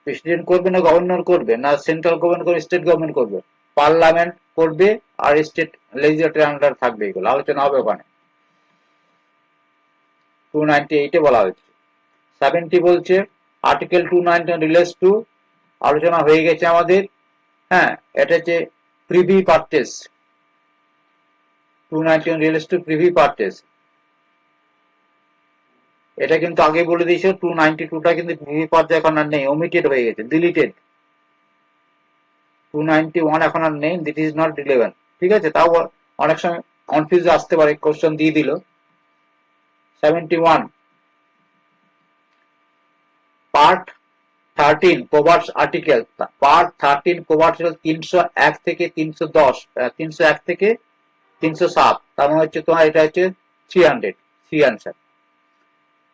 প্রেসিডেন্ট করবে না গভর্নর করবে, না সেন্ট্রাল গভর্নমেন্ট করবে, স্টেট গভর্নমেন্ট করবে, পার্লামেন্ট করবে আর স্টেট লেজিসলেটর আন্ডার থাকবে, এগুলো আলোচনা হবে ওখানে। 298 বলা হয়েছে। 70 বলছে আর্টিকেল 291 রিলেটস টু, আলোচনা হয়ে গেছে আমাদের, হ্যাঁ এটা হচ্ছে privy purchase, 291 relates to privy purchase, এটা কিন্তু আগে বলে দিয়েছে। 292টা কিন্তু প্রিভি পারচেস এখন আর নেই, ওমিটেড হয়ে গেছে, ডিলিটেড। 291 এখন আর নেই, দিট ইজ নট রিলেভেন্ট, ঠিক আছে। তাও অনেক সময় কনফিউজ আসতে পারে, কোশ্চেন দিয়ে দিল। 71 পার্ট 13 কোভার্টস আর্টিকেল, পার্ট 13 কোভার্টস 301 থেকে 310, 301 থেকে 307, তার মানে হচ্ছে তোমার এটা হচ্ছে 300, C answer.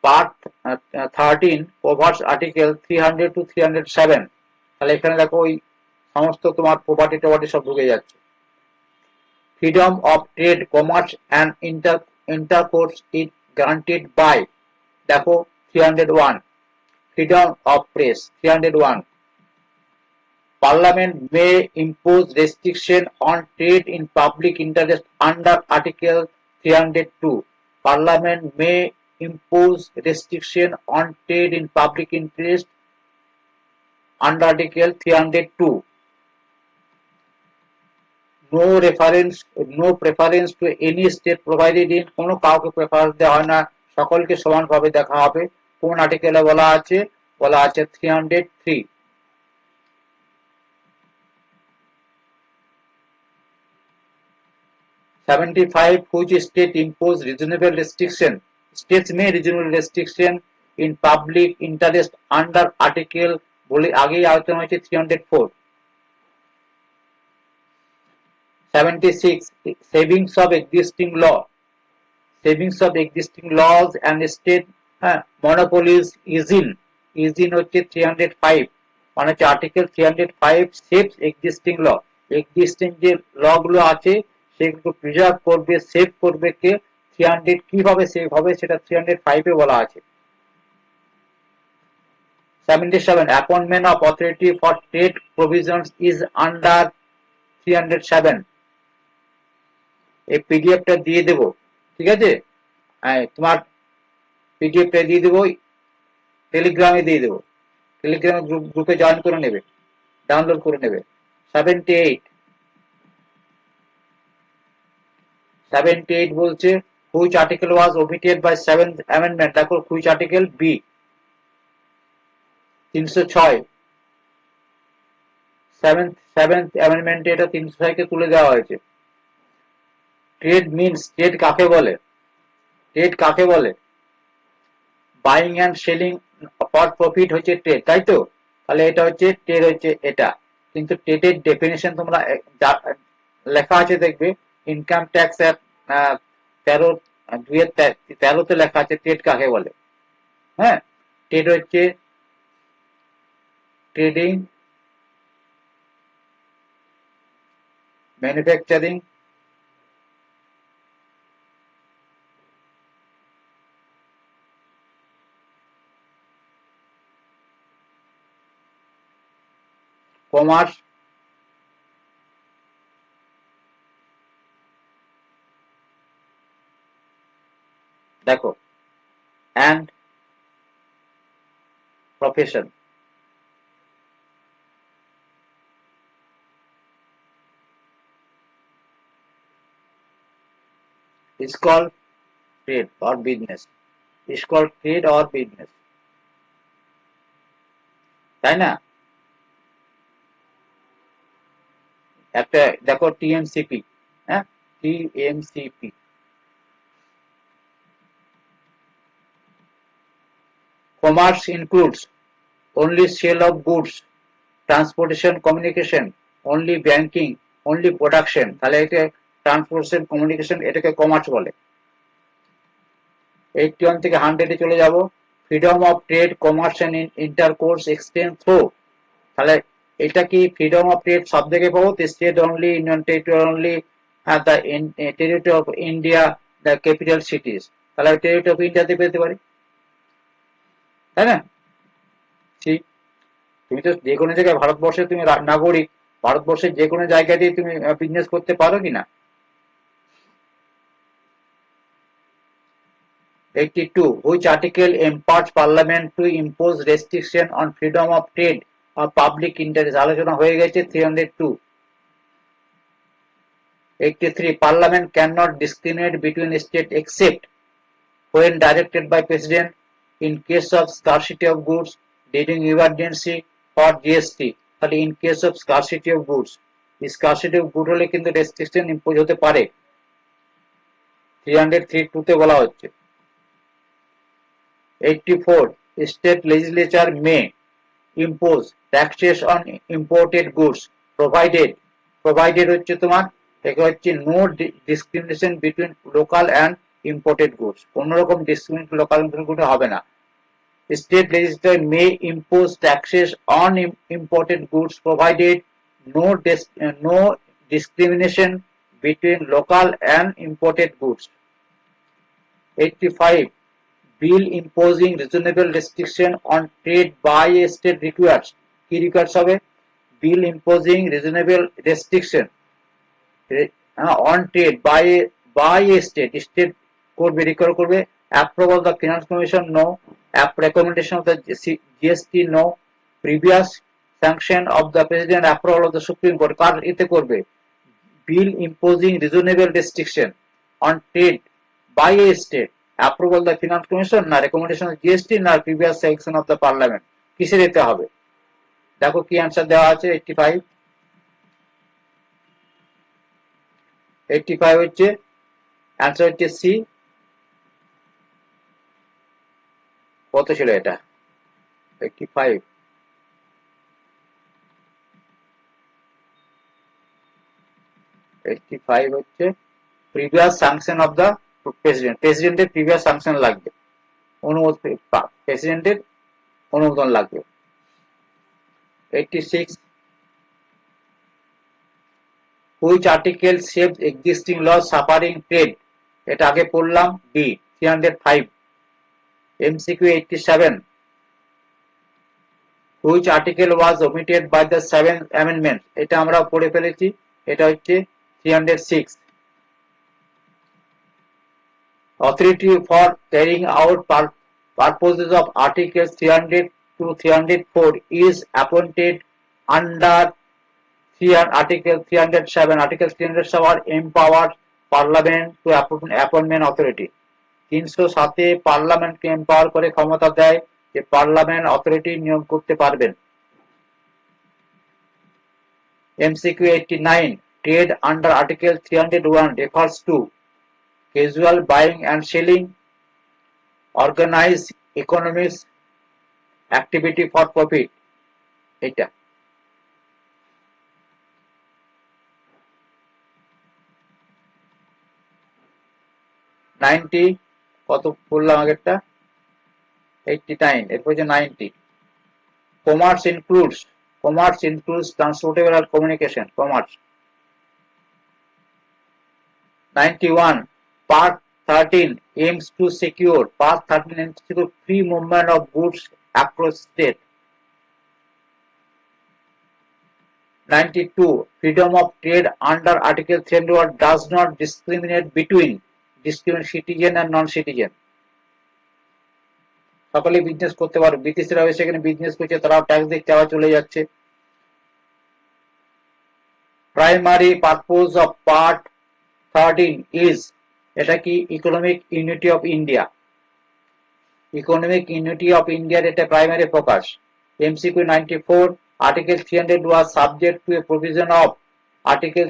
Part 13 covers article 300 to 307, তাহলে এখানে দেখো ওই সমস্ত তোমার প্রপার্টি টপার্টি সব ঢুকে যাচ্ছে। Freedom of trade, commerce and intercourse is granted by, দেখো 301, freedom of press 301, parliament may impose restriction on trade in public interest under article 302, parliament may impose restriction on trade in public interest under article 302, no preference to any state provided in, কোনো কাউকে preference দেওয়া হয় না, সকলকে সমানভাবে দেখা হবে। কোন আর্টিকেলে বলা আছে? বলা আছে 303। 75, which state impose reasonable restriction, states may reasonable restriction in public interest under article, বলে আগেই আলোচনা হয়েছে 304। 76, savings of existing law, savings of existing laws and state monopolies is in হচ্ছে 305, মানে হচ্ছে article 305 saves existing law, existing যে law গুলো আছে সেগুলো প্রিজার্ভ করবে, সেভ করবে কে? 300। কিভাবে সেভ হবে সেটা 305 এ বলা আছে। 77, appointment of authority for trade provisions is under 307, এই পিডিএফটা দিয়ে দেব, ঠিক আছে? তোমার পিডিএফটা দিয়ে দেবো, টেলিগ্রামে দিয়ে দেবো, টেলিগ্রামে গ্রুপে জয়েন করে নেবে, ডাউনলোড করে নেবে। 78 বলছে which article was omitted by 7th amendment, দেখো which article, B। 306, সেভেন্থ অ্যামেন্ডমেন্টে এটা 306 কে তুলে দেওয়া হয়েছে। ট্রেড মিনস, ট্রেড কাকে বলে? ট্রেড কাকে বলে? Buying and selling for profit হচ্ছে ট্রেড, তাই তো? তাহলে এটা হচ্ছে ট্রেড, হচ্ছে এটা। কিন্তু ট্রেডের ডেফিনেশন তোমরা লেখা আছে দেখবে, ইনকাম ট্যাক্স অ্যাক্ট 13 লেখা আছে ট্রেড কাকে বলে। হ্যাঁ, ট্রেড হচ্ছে ট্রেডিং, ম্যানুফ্যাকচারিং, কমার্স, দেখো, and profession. is called trade or business, is called trade or business, তাই না? একটা দেখো টিএমসিপি, হ্যাঁ, TMCP, commerce includes only sale of goods, transportation, communication, only banking, only production, তাহলে এটা ট্রান্সপোর্টেশন, কমিউনিকেশন, এটাকে commerce বলে। 81 থেকে 100 এ চলে যাব। Freedom of trade, commerce and intercourse extend through, তাহলে এটা কি ফ্রিডম অফ ট্রেড সব জায়গায় পাবো? State only, union territory only, the territory of India, the capital cities, তাহলে টেরিটরি অফ ইন্ডিয়াতে পেতে পারি, তাই না? ঠিক, তুমি তো যে কোনো জায়গায়, ভারতবর্ষে তুমি নাগরিক, ভারতবর্ষের যে কোনো জায়গাতেই তুমি বিজনেস করতে পারো কিনা। 82, which article empowers parliament to impose restriction on freedom of trade or public interest, আলোচনা হয়ে গেছে 302। 83, parliament cannot discriminate between states except when directed by president in case of scarcity of goods during emergency or GST, তাহলে in case of scarcity of goods, scarcity of goods হলে কিন্তু restriction impose হতে পারে, 303(2) তে বলা হচ্ছে। 84, state legislature may impose taxes on imported goods provided হচ্ছে তোমার এগুলো হচ্ছে no discrimination between local and imported goods, কোন রকম ডিসক্রিমিনেশন লোকাল ইম্পোর্টেড গুডে হবে না। State legislature may impose taxes on imported goods provided no discrimination between local and imported goods. 85. Bill imposing reasonable restriction on trade by a state requires কি requires হবে? Bill imposing reasonable restriction on trade by a state করবে, require করবে। Approval of the Finance Commission, no. Recommendation of the GST, no. Previous sanction of the President, approval of the Supreme Court, কার এতে করবে? Bill imposing reasonable restriction on trade by a state, approval of the Finance Commission, না recommendation of GST, না previous sanction of the Parliament, কিসের এতে হবে? দেখো কি answer দেওয়া আছে। 85 হচ্ছে অ্যান্সার হচ্ছে সি। কত ছিল এটা? 85 হচ্ছে প্রিভিয়াস স্যাংশন অফ দ্য প্রেসিডেন্টের প্রিভিয়াস স্যাংশন লাগবে, প্রেসিডেন্টের অনুমোদন লাগবে। 86 which article saves existing law suffering trade, এটা আগে পড়লাম। B 305। MCQ 87 which article was omitted by the 7th amendment, এটা আমরা পড়ে ফেলেছি, এটা হচ্ছে 306। Authority for carrying out purposes of Articles 300 to 304 is appointed under Article 307. Article 307 empowers Parliament to appointment authority. 307 পার্লামেন্টকে empower করে ক্ষমতা দেয় যে পার্লামেন্ট অথরিটি নিয়োগ করতে পারবেন। MCQ 89 trade under Article 301 refers to casual buying and selling, organized economics activity for profit, এটা। কত বললাম আগেরটা? 89, এরপর যে 90। Commerce includes transportable and communication, commerce. 91. Part 13 aims to secure free movement of goods across state. 92. Freedom of trade under Article 301 does not discriminate between citizen and non-citizen. সকলে business করতে পারবে, বিদেশিরা সেখানে বিজনেস করছে, তারাও ট্যাক্স দিতে আবার চলে যাচ্ছে। Primary purpose of part 13 is, এটা কি? Economic unity of India. Economic unity of ইন্ডিয়ার এটা primary focus. MCQ 94 article 300 was subject to A provision of article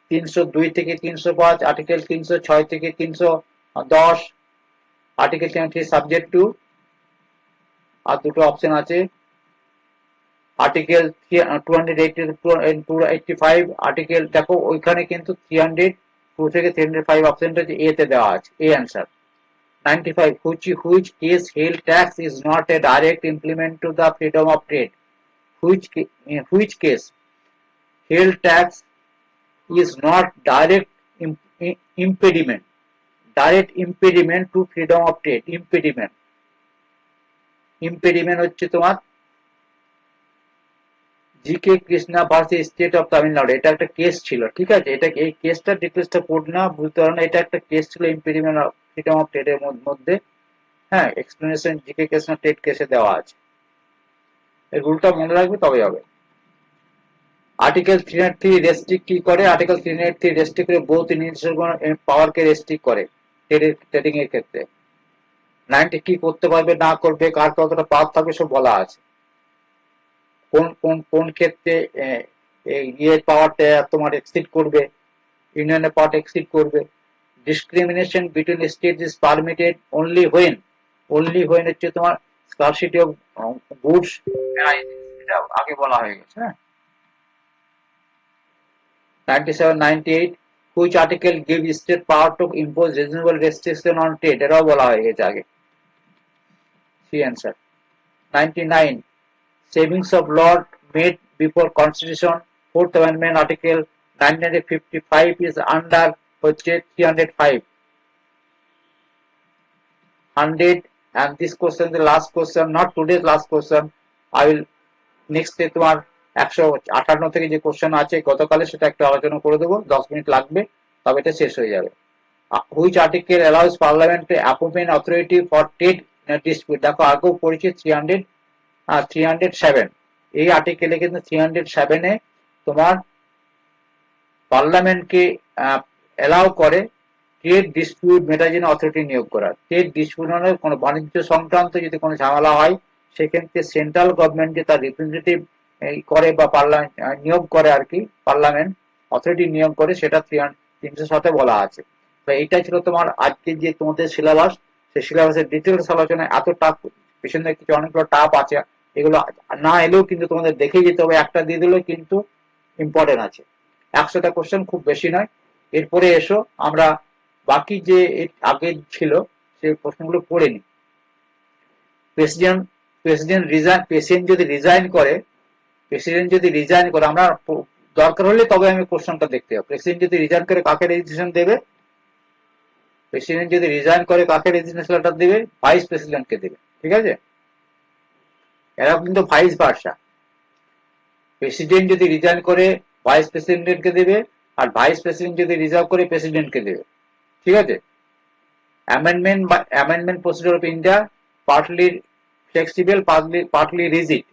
302 থেকে 305, আর্টিকেল 306 থেকে 310, আর্টিকেল 303 সাবজেক্ট টু, আর দুটো অপশন আছে, আর্টিকেল 285 আর্টিকেল। দেখো ওইখানে কিন্তু 302 থেকে 305 অপশনটা যে এতে দেওয়া আছে, A answer. 95 which case held tax is not a direct implement to the freedom of trade, which case held tax is not direct impediment to freedom of trade. impediment হচ্ছে তোমার GK Krishna versus state of Tamil Nadu, এটা একটা case ছিল, ঠিক আছে? এটা এই কেসটা ডিটেলসটা পড় না, বুঝতে পারো না, এটা একটা কেস ছিল ইম্পিডিমেন্ট অফ ফ্রিডম অফ ট্রেডের মধ্যে। হ্যাঁ, এক্সপ্লেনেশন জিকে কেস না ট্রেড কেসে দেওয়া আছে, এই রুলটা মনে রাখবে তবে হবে। আর্টিকেল 303 রেস্ট্রিক্ট কি করে? আর্টিকেল 303 রেস্ট্রিক্ট করে বোথ ইনিশিয়েটিভ পাওয়ারকে রেস্ট্রিক্ট করে ট্রেডিং এর ক্ষেত্রে। 90 কি করতে পারবে না করবে, কার কতটা পাওয়ার থাকবে সব বলা আছে। কোন ক্ষেত্রে ইয়ের পাওয়ারটা তোমার এক্সিড করবে, ইউনিয়নের পাওয়ারটা এক্সিড করবে। Discrimination between state is permitted only when হচ্ছে তোমার স্কারসিটি অফ গুডস, এটা আগে বলা হয়ে গেছে। হ্যাঁ, 97 98 which article give state power to impose reasonable restriction on trade, এটাও বলা হয়ে গেছে আগে। C answer. 99 savings of law made before constitution, fourth amendment article 1955 is under হচ্ছে 305 100, and this question the last question, not today's last question. I will next day তোমার 158 থেকে যে question আছে গতকালে সেটা একটু আলোচনা করে দেবো, 10 মিনিট লাগবে, তবে এটা শেষ হয়ে যাবে। Which article allows parliament appointment authority for trade dispute, দেখো আগেও পড়েছি 307, এই আর্টিকেলে কিন্তু 307 এ তোমার পার্লামেন্টকে অ্যালাউ করে ট্রেড ডিসপিউট মেটার জন্য অথরিটি নিয়োগ করা। ট্রেড ডিসপিউট মানে কোনো বাণিজ্য সংক্রান্ত যদি কোনো ঝামেলা হয় সেক্ষেত্রে সেন্ট্রাল গভর্নমেন্ট যে তার রিপ্রেজেন্টেটিভ করে বা পার্লামেন্ট নিয়োগ করে আর কি, পার্লামেন্ট অথরিটি নিয়োগ করে, সেটা 307 বলা আছে। এইটাই ছিল তোমার আজকে যে তোমাদের সিলেবাস, সেই সিলেবাসের ডিটেলস আলোচনা। এত টাফ পেছনে কিছু অনেকগুলো টাফ আছে, এগুলো না এলেও কিন্তু তোমাদের দেখে যেতে হবে, একটা দিয়ে দিলেও কিন্তু ইম্পর্টেন্ট আছে। 100টা কোশ্চেন খুব বেশি নয়। এরপরে এসো আমরা বাকি যে আগে ছিল সেই প্রশ্নগুলো পড়ে নি। প্রেসিডেন্ট যদি রিজাইন করে, আমরা দরকার হলে তবে আমি কোশ্চেনটা দেখতে হবে। প্রেসিডেন্ট যদি রিজাইন করে কাকে রেজিগনেশন দেবে? প্রেসিডেন্ট যদি রিজাইন করে কাকে রেজিগনেশন লেটার দেবে? ভাইস প্রেসিডেন্টকে দেবে, ঠিক আছে? এরা কিন্তু ভাইস ভার্সা। প্রেসিডেন্ট যদি রিজাইন করে ভাইস প্রেসিডেন্টকে দেবে, আর ভাইস প্রেসিডেন্ট যদি রিজার্ভ করে প্রেসিডেন্টকে দেবে, ঠিক আছে? Amendment procedure of India partly flexible, partly rigid.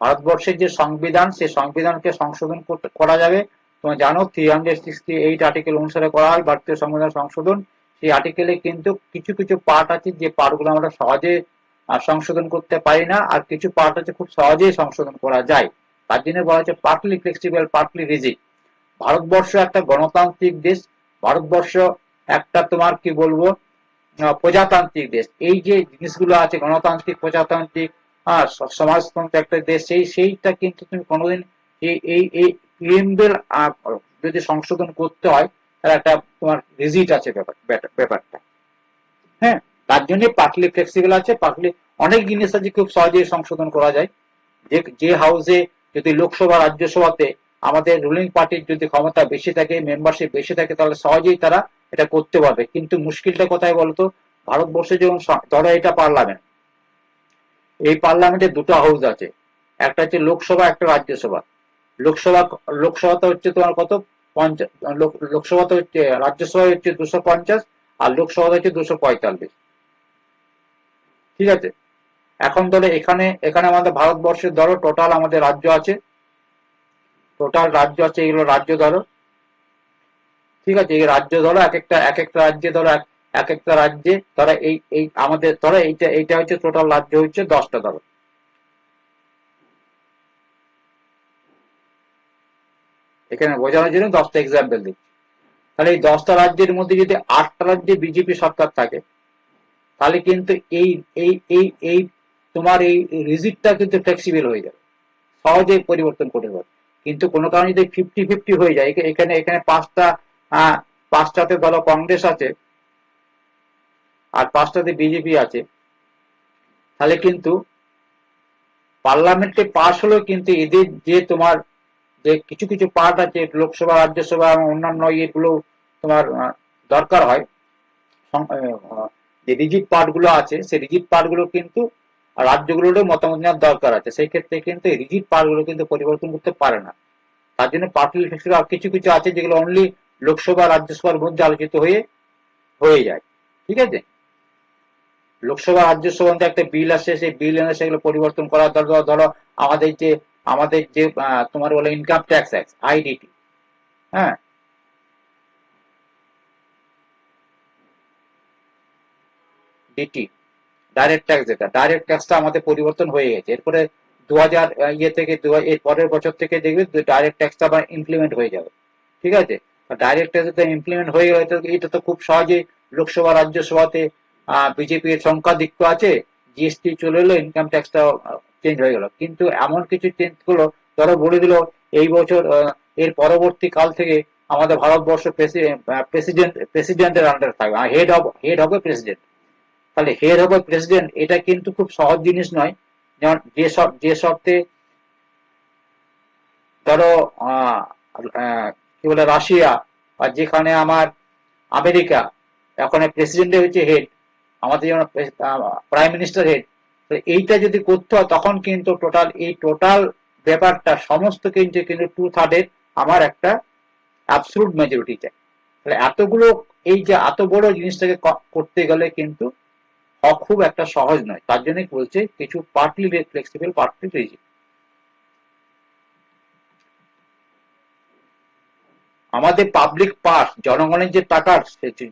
ভারতবর্ষের যে সংবিধান, সেই সংবিধানকে সংশোধন করা যাবে। তোমরা জানো 368 আর্টিকেল অনুসারে করা হয় ভারতীয় সংবিধান সংশোধন। সেই আর্টিকেলে কিন্তু কিছু কিছু পার্ট আছে যে পার্টগুলো আমরা সহজে সংশোধন করতে পারি না, আর কিছু পার্ট আছে খুব সহজেই সংশোধন করা যায়। তার জন্য বলা হচ্ছে partly flexible, partly rigid. Bharatvarsha একটা গণতান্ত্রিক দেশ, ভারতবর্ষ একটা তোমার কি বলবো প্রজাতান্ত্রিক দেশ। এই যে জিনিসগুলো আছে গণতান্ত্রিক, প্রজাতান্ত্রিক, সমাজতন্ত্র একটা দেশ, সেইটা কিন্তু তুমি কোনোদিন এই প্রিএমবেল যদি সংশোধন করতে হয় তাহলে একটা তোমার রিজিট আছে ব্যাপারটা। হ্যাঁ, তার জন্য পার্টলি ফ্লেক্সিবল আছে, পার্টলি অনেক জিনিস আছে খুব সহজেই সংশোধন করা যায়। যে হাউসে যদি লোকসভা রাজ্যসভাতে আমাদের রুলিং পার্টির যদি ক্ষমতা বেশি থাকে, মেম্বারশিপ বেশি থাকে, তাহলে সহজেই তারা এটা করতে পারবে। কিন্তু মুশকিলটা কোথায় বলতো? ভারতবর্ষে যেমন ধরো এটা পার্লামেন্ট, এই পার্লামেন্টে দুটো হাউস আছে, একটা হচ্ছে লোকসভা, একটা রাজ্যসভা। লোকসভাতে হচ্ছে তোমার কত 50, লোকসভাতে হচ্ছে, রাজ্যসভায় হচ্ছে 250, আর লোকসভাতে হচ্ছে 245, ঠিক আছে? এখন ধরো এখানে আমাদের ভারতবর্ষের ধরো টোটাল আমাদের রাজ্য আছে, এগুলো রাজ্য ধরো, ঠিক আছে? এই রাজ্য ধরো এক একটা রাজ্যে ধরো এক একটা রাজ্যে ধরো এই আমাদের ধরো এইটা হচ্ছে টোটাল রাজ্য হচ্ছে 10টা ধরো। এখানে বোঝানোর জন্য 10টা এক্সাম্পল দিচ্ছি। তাহলে এই 10টা রাজ্যের মধ্যে যদি 8টা রাজ্যে বিজেপি সরকার থাকে, তাহলে কিন্তু এই তোমার এই রিজিটটা কিন্তু ফ্লেক্সিবল হয়ে যাবে, সহজেই পরিবর্তন করতে পারে। কিন্তু কোনো কারণে যদি 50-50 হয়ে যায়, এখানে পাঁচটাতে ধরো কংগ্রেস আছে আর 5টাতে বিজেপি আছে, তাহলে কিন্তু পার্লামেন্টে পাস হলেও কিন্তু এদের যে তোমার যে কিছু কিছু পার্ট আছে লোকসভা, রাজ্যসভা এবং অন্যান্য ইয়েগুলো তোমার দরকার হয়, যে রিজিড পার্ট গুলো আছে, সেই রিজিড পার্ট গুলো কিন্তু রাজ্যগুলোরও মতামত নেওয়ার দরকার আছে। সেই ক্ষেত্রে কিন্তু এই রিজিড পার্ট গুলো কিন্তু পরিবর্তন করতে পারে না। তার জন্য পার্টলি ফ্লেক্সিবল। আর কিছু কিছু আছে যেগুলো অনলি লোকসভা, রাজ্যসভার মধ্যে আলোচিত হয়ে যায়, ঠিক আছে? লোকসভা, রাজ্যসভার মধ্যে একটা বিল আসে, সেই বিল এনে সেগুলো পরিবর্তন করা দরকার। ধরো আমাদের যে তোমার বলে ইনকাম ট্যাক্স অ্যাক্ট, আইডিটি, হ্যাঁ, ডিটি, ডাইরেক্ট ট্যাক্স, যেটা ডাইরেক্ট ট্যাক্সটা আমাদের পরিবর্তন হয়ে গেছে। এরপরে 2000 থেকে এর পরের বছর থেকে দেখবে ডাইরেক্ট ট্যাক্সটা আবার ইমপ্লিমেন্ট হয়ে যাবে, ঠিক আছে? ডাইরেক্ট ট্যাক্স ইমপ্লিমেন্ট হয়ে গেলে এটা তো খুব সহজে লোকসভা, রাজ্যসভাতে বিজেপির সংখ্যাধিক্য আছে, জিএসটি চলে এলো, ইনকাম ট্যাক্সটা চেঞ্জ হয়ে গেল। কিন্তু এমন কিছু চেঞ্জ করলো, ধরো বলে দিল এই বছর, এর পরবর্তী কাল থেকে আমাদের ভারতবর্ষ প্রেসিডেন্টের আন্ডারে থাকবে, হেড হবে প্রেসিডেন্ট। তাহলে হেড হবে প্রেসিডেন্ট, এটা কিন্তু খুব সহজ জিনিস নয়। যেমন যে শর্তে ধরো কি বলে রাশিয়া, আর যেখানে আমার আমেরিকা, এখন প্রেসিডেন্ট হচ্ছে হেড, আমাদের যেমন প্রাইম মিনিস্টার হেড। তো এইটা যদি করতে হয় তখন কিন্তু টোটাল ব্যাপারটা সমস্ত কিন্তু 2/3 আমার একটা অ্যাবসলুট মেজরিটি চাই। তাহলে এতগুলো, এই যে এত বড় জিনিসটাকে করতে গেলে কিন্তু খুব একটা সহজ নয়। তার জন্য বলছে কিছু পার্টলি ফ্লেক্সিবল, পার্টলি রিজিড। আমাদের পাবলিক পার্স, জনগণের যে টাকা,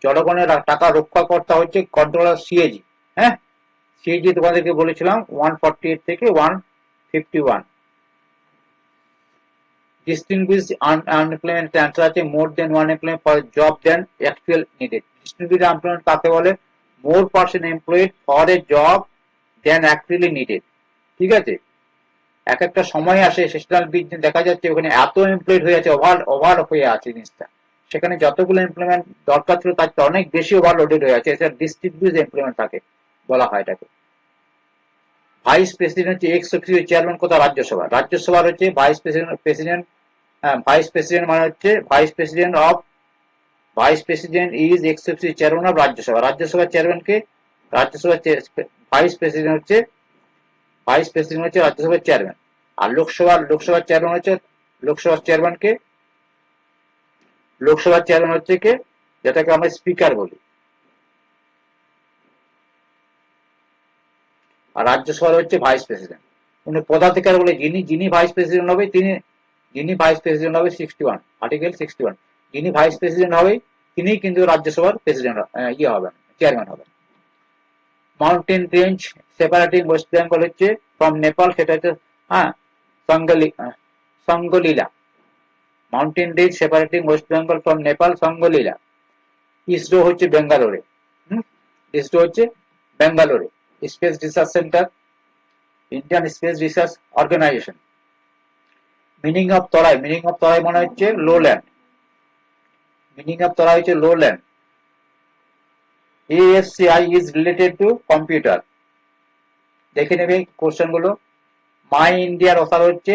জনগণের টাকা রক্ষাকর্তা হচ্ছে কন্ট্রোলার সিএজি। হ্যাঁ, সিএজি তোমাদেরকে বলেছিলাম 148 থেকে 151। distinguish unemployment answer আছে more than one employee for job than actual needed. Distinguish unemployment কাকে বলে? more person employed for a job than actually needed। ঠিক আছে, এক একটা সময় আসে সেশনাল বিট দেখা যাচ্ছে ওখানে এত এমপ্লয়েড হয়ে আছে, ওভার হয়ে আছে জিনিসটা, সেখানে যতগুলো এমপ্লয়মেন্ট দরকার ছিল তার চেয়ে অনেক বেশি ওভারলোডেড হয়ে আছে, এটা ডিস্ট্রিবিউট এমপ্লয়মেন্ট থাকে বলা হয় এটাকে। ভাইস প্রেসিডেন্ট হচ্ছে এক্স অফিসিয়াল চেয়ারম্যান কোথায়? রাজ্যসভা। রাজ্যসভার হচ্ছে ভাইস প্রেসিডেন্ট ভাইস প্রেসিডেন্ট মানে হচ্ছে vice president is x official chairman of Rajya Sabha. রাজ্যসভার চেয়ারম্যানকে, রাজ্যসভার ভাইস প্রেসিডেন্ট হচ্ছে রাজ্যসভার চেয়ারম্যান। আর লোকসভার চেয়ারম্যান হচ্ছে লোকসভার চেয়ারম্যান হচ্ছে কে, যেটাকে আমরা স্পিকার বলি। আর রাজ্যসভার হচ্ছে ভাইস প্রেসিডেন্ট। উনি পদাধিকার বলে যিনি ভাইস প্রেসিডেন্ট হবে, যিনি ভাইস প্রেসিডেন্ট হবে 61 আর্টিকেল 61, যিনি ভাইস প্রেসিডেন্ট হবে তিনি কিন্তু রাজ্যসভার প্রেসিডেন্ট হবেন, চেয়ারম্যান হবেন। Mountain range separating West Bengal হচ্ছে ফ্রম নেপাল, সেটা হচ্ছে হ্যাঁ Singalila. Mountain range separating West Bengal from Nepal, Singalila. ISRO হচ্ছে বেঙ্গালোরে। ইসরো হচ্ছে বেঙ্গালোরে। Space research centre, Indian space research organisation. Meaning of Terai মানে হচ্ছে লোল্যান্ড। মিনিং অফ তরাই হচ্ছে lowland. ASCI is related to computer। দেখে নেবে কোশ্চেন গুলো। মাই ইন্ডিয়ার অথার হচ্ছে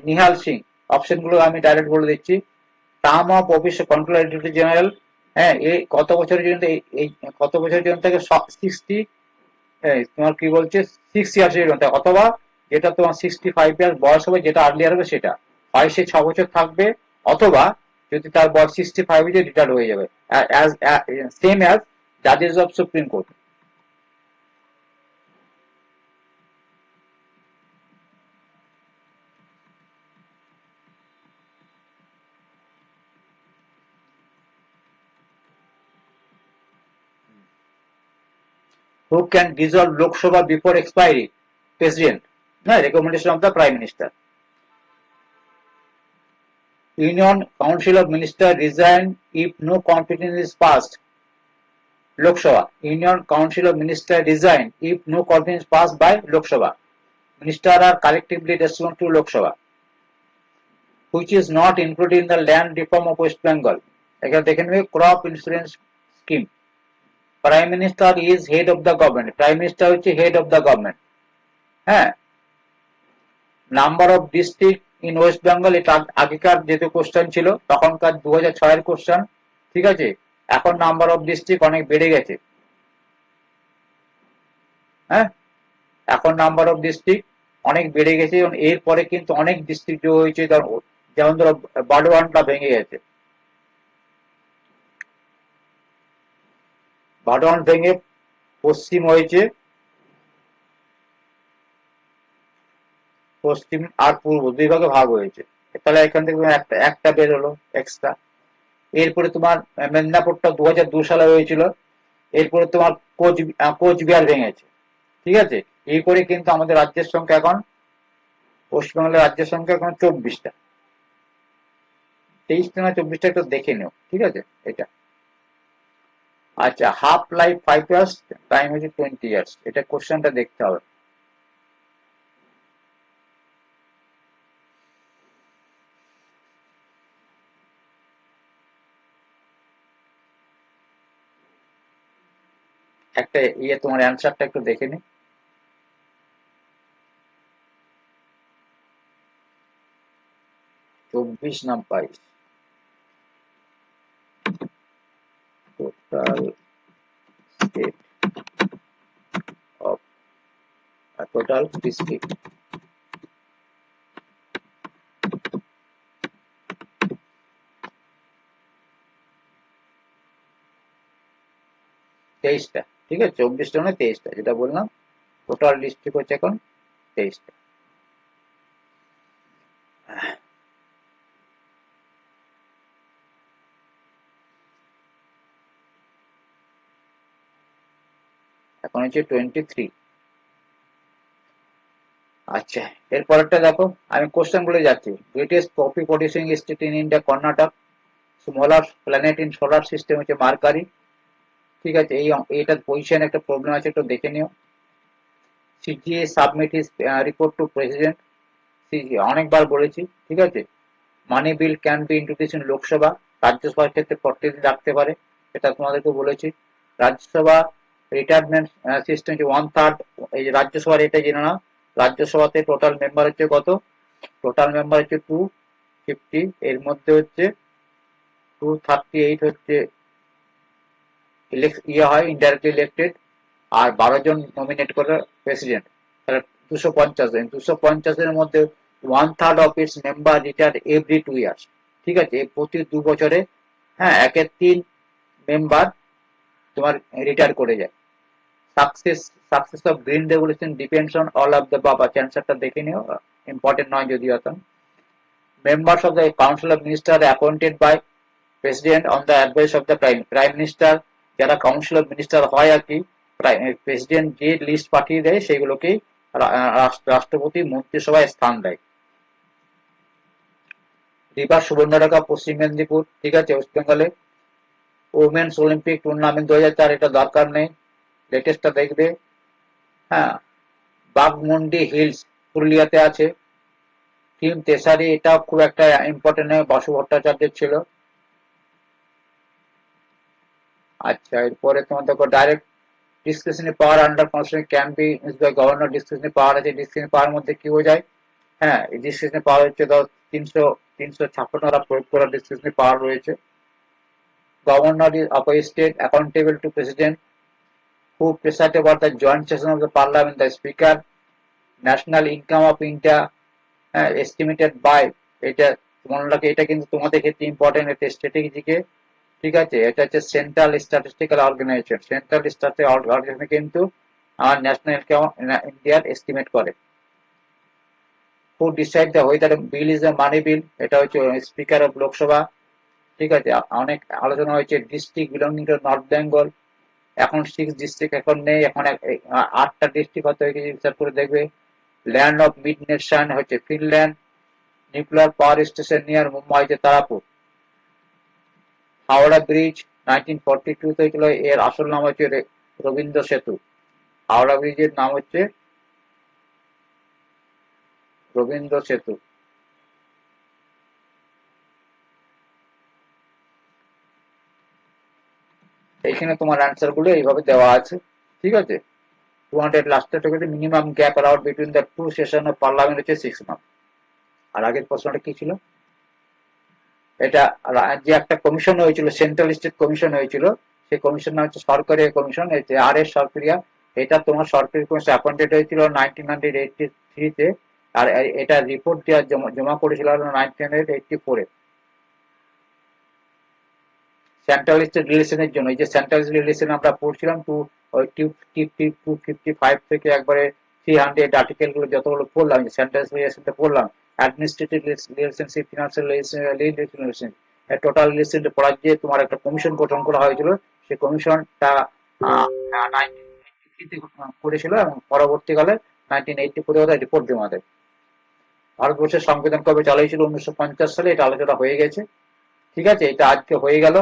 নিহাল সিং। অপশন গুলো আমি ডাইরেক্ট বলে দিচ্ছি। Term of office controller director general, এই কত বছরের জন্য, এই কত বছরের জন্য থেকে 60, তোমার কি বলছে 6 ইয়ার্স এর জন্য, অথবা যেটা তোমার 65 ইয়ার্স বয়স হবে, যেটা আর্লিয়ার হবে সেটা হয় সে 6 বছর থাকবে, অথবা যদি তার বয়স 65 হয়ে রিটায়ার হয়ে যাবে, সেম অ্যাজ জাজেস of Supreme Court. Who can dissolve Lok Sabha before expiry? President. No, recommendation of the Prime Minister. Union Council of Ministers resign if no competition is passed. Lok Sabha. Union Council of Ministers resign if no competition is passed by Lok Sabha. Ministers are collectively responsible to Lok Sabha. Which is not included in the land reform of West Bengal. এখানে দেখে নেবে crop insurance scheme. Prime Minister is head of the government. Prime Minister হচ্ছে head of the government. হ্যাঁ, number of district in West Bengal, এটা আগেকার যেহেতু question ছিল তখনকার 2006 এর কোশ্চেন। ঠিক আছে, এখন নাম্বার অফ ডিস্ট্রিক্ট অনেক বেড়ে গেছে। হ্যাঁ, এখন নাম্বার অফ ডিস্ট্রিক্ট অনেক বেড়ে গেছে, এবং এরপরে কিন্তু অনেক ডিস্ট্রিক্ট যোগ হয়েছে, যেমন ধরো বারোয়ানটা ভেঙে গেছে। বারোয়ান ভেঙে পশ্চিম হয়েছে, পশ্চিম আর পূর্ব দুই ভাগে ভাগ হয়েছে। তাহলে এখান থেকে একটা বের হলো এক্সট্রা। এরপরে তোমার মেদিনীপুরটা 2002 সালে হয়েছিল। এরপরে তোমার কোচবিহার ভেঙেছে। ঠিক আছে, এই করে কিন্তু আমাদের রাজ্যের সংখ্যা এখন, পশ্চিমবাংলার রাজ্যের সংখ্যা এখন 24টা। 23টা না 24টা একটু দেখে নিও। ঠিক আছে, এটা আচ্ছা। হাফ লাইফ 5 ইয়ার্স, টাইম হচ্ছে 20 ইয়ার্স। এটা কোশ্চেনটা দেখতে হবে। একটা তোমার অ্যান্সারটা একটু দেখে নি। 24 না 22? Total state of total district, 23টা। ঠিক আছে, 24টা মানে 23টা, যেটা বললাম টোটাল ডিস্ট্রিক্ট হচ্ছে এখন 23টা। এখন হচ্ছে 23। আচ্ছা, এরপরেরটা দেখো, আমি কোশ্চেন বলে যাচ্ছি। Greatest coffee producing state in India Karnataka, smaller planet in solar system হচ্ছে মার্কারি। ঠিক আছে, এইটার পজিশন একটা প্রবলেম আছে, একটু দেখে নিও। CGA submit his report to president. CGA অনেকবার বলেছি, ঠিক আছে। Money bill can be introduce in Lok Sabha, রাজ্যসভার ক্ষেত্রে 40 দিন রাখতে পারে, এটা তোমাদেরকে বলেছি। রাজ্যসভা রিটায়ারমেন্ট সিস্টেম হচ্ছে 1/3। এই যে রাজ্যসভার এটা জেনে নাও, রাজ্যসভাতে টোটাল মেম্বার হচ্ছে কত? টোটাল মেম্বার হচ্ছে 250, এর মধ্যে হচ্ছে 238 হচ্ছে হয় ইনডাইরেক্টলি ইলেক্টেড, আর 12 জন নমিনেট করে প্রেসিডেন্ট। তাহলে 250 জন, 250 এর মধ্যে 1/3 of its member retire every 2 years. ঠিক আছে, প্রতি 2 বছরে, হ্যাঁ, 1/3 মেম্বার তোমার রিটায়ার করে যায়। Success success of green revolution depends on all of the বাবা, অ্যান্সারটা দেখে নিও, ইম্পর্টেন্ট নয় যদিও এখন। Members of the council of minister appointed by president on the advice of the prime minister. যারা কাউন্সিল অফ মিনিস্টার হয় আর কি, প্রেসিডেন্ট যে লিস্ট পাঠিয়ে দেয় সেগুলোকেই রাষ্ট্রপতি মন্ত্রিসভায় স্থান দেয়। রিভার সুবর্ণরেখা পশ্চিম মেদিনীপুর, ঠিক আছে, ওয়েস্ট বেঙ্গলে। ওমেন্স অলিম্পিক টুর্নামেন্ট 2004, এটা দরকার নেই, লেটেস্টটা দেখবে। হ্যাঁ, বাঘমুন্ডি হিলস পুরুলিয়াতে আছে। টিম তেসারি, এটা খুব একটা ইম্পর্টেন্ট নয়, বাসু ভট্টাচার্যের ছিল। আচ্ছা, এরপরে তোমার দেখো direct discretionary power under constitution can be used by governor. Discretionary power আছে, ডিসক্রিশনারি পাওয়ার মধ্যে কি বোঝায়? হ্যাঁ, এই ডিসক্রিশনারি পাওয়ার হচ্ছে ধর 356 ধারা প্রয়োগ করার ডিসক্রিশনারি পাওয়ার রয়েছে। Governor is of a state accountable to president who preside over the joint session of the parliament, the speaker. National income of India, হ্যাঁ, এস্টিমেটেড বাই, এটা মনে রাখে, এটা কিন্তু তোমাদের ক্ষেত্রে ইম্পর্টেন্ট, এটা স্ট্র্যাটেজিকে। ঠিক আছে, এটা হচ্ছে central statistical organisation, central statistical organisation কিন্তু আমার ন্যাশনাল ইনকাম ইন্ডিয়ার এস্টিমেট করে। Who decide the whether bill is a money bill, এটা হচ্ছে স্পিকার অফ লোকসভা। ঠিক আছে, অনেক আলোচনা হয়েছে। District belonging to north Bengal, এখন 6 ডিস্ট্রিক্ট এখন নেই, এখন 8টা ডিস্ট্রিক্ট হতে হয়েছে, বিচার করে দেখবে। ল্যান্ড অফ মিড নেশন হচ্ছে Finland. Nuclear power station near Mumbai হচ্ছে তারাপুর। হাওড়া ব্রিজ 1942 হয়েছিল, এর আসল নাম হচ্ছে রবীন্দ্র সেতু। হাওড়া ব্রিজের নাম হচ্ছে রবীন্দ্র সেতু। এইখানে তোমার অ্যান্সার গুলো এইভাবে দেওয়া আছে, ঠিক আছে। 200 লাস্টের থেকে minimum gap around between the two session of parliament হচ্ছে 6 মান্থ। আর আগের প্রশ্নটা কি ছিল? এটা যে একটা কমিশন হয়েছিল, সেন্ট্রাল স্টেট কমিশন হয়েছিল, সেই কমিশন নাম হচ্ছে সরকারি কমিশন, আর এস সরকারিয়া। এটা তোমার সরকারি কমিশন অ্যাপয়েন্টেড হয়েছিল 1983-তে, আর এটা রিপোর্ট দেওয়ার জমা করেছিল 1984-এ। সেন্ট্রাল স্টেট রিলেশনের জন্য, এই যে সেন্ট্রাল রিলেশন আমরা পড়ছিলাম, ওই 255 থেকে একবারে 300 আর্টিকেল গুলো যতগুলো পড়লাম, সেন্ট্রাল রিলেশনটা পড়লাম, administrative relationship, financial relation, total relation পড়ার যে তোমার একটা কমিশন গঠন করা হয়েছিল, সেই কমিশনটা 1983-তে করেছিল, এবং পরবর্তীকালে 1984-এ ওরা রিপোর্ট জমা দেয়। ভারতবর্ষের সংবিধান কবে চালু হয়েছিল? 1950 সালে, এটা আলোচনা হয়ে গেছে। ঠিক আছে, এটা আজকে হয়ে গেল।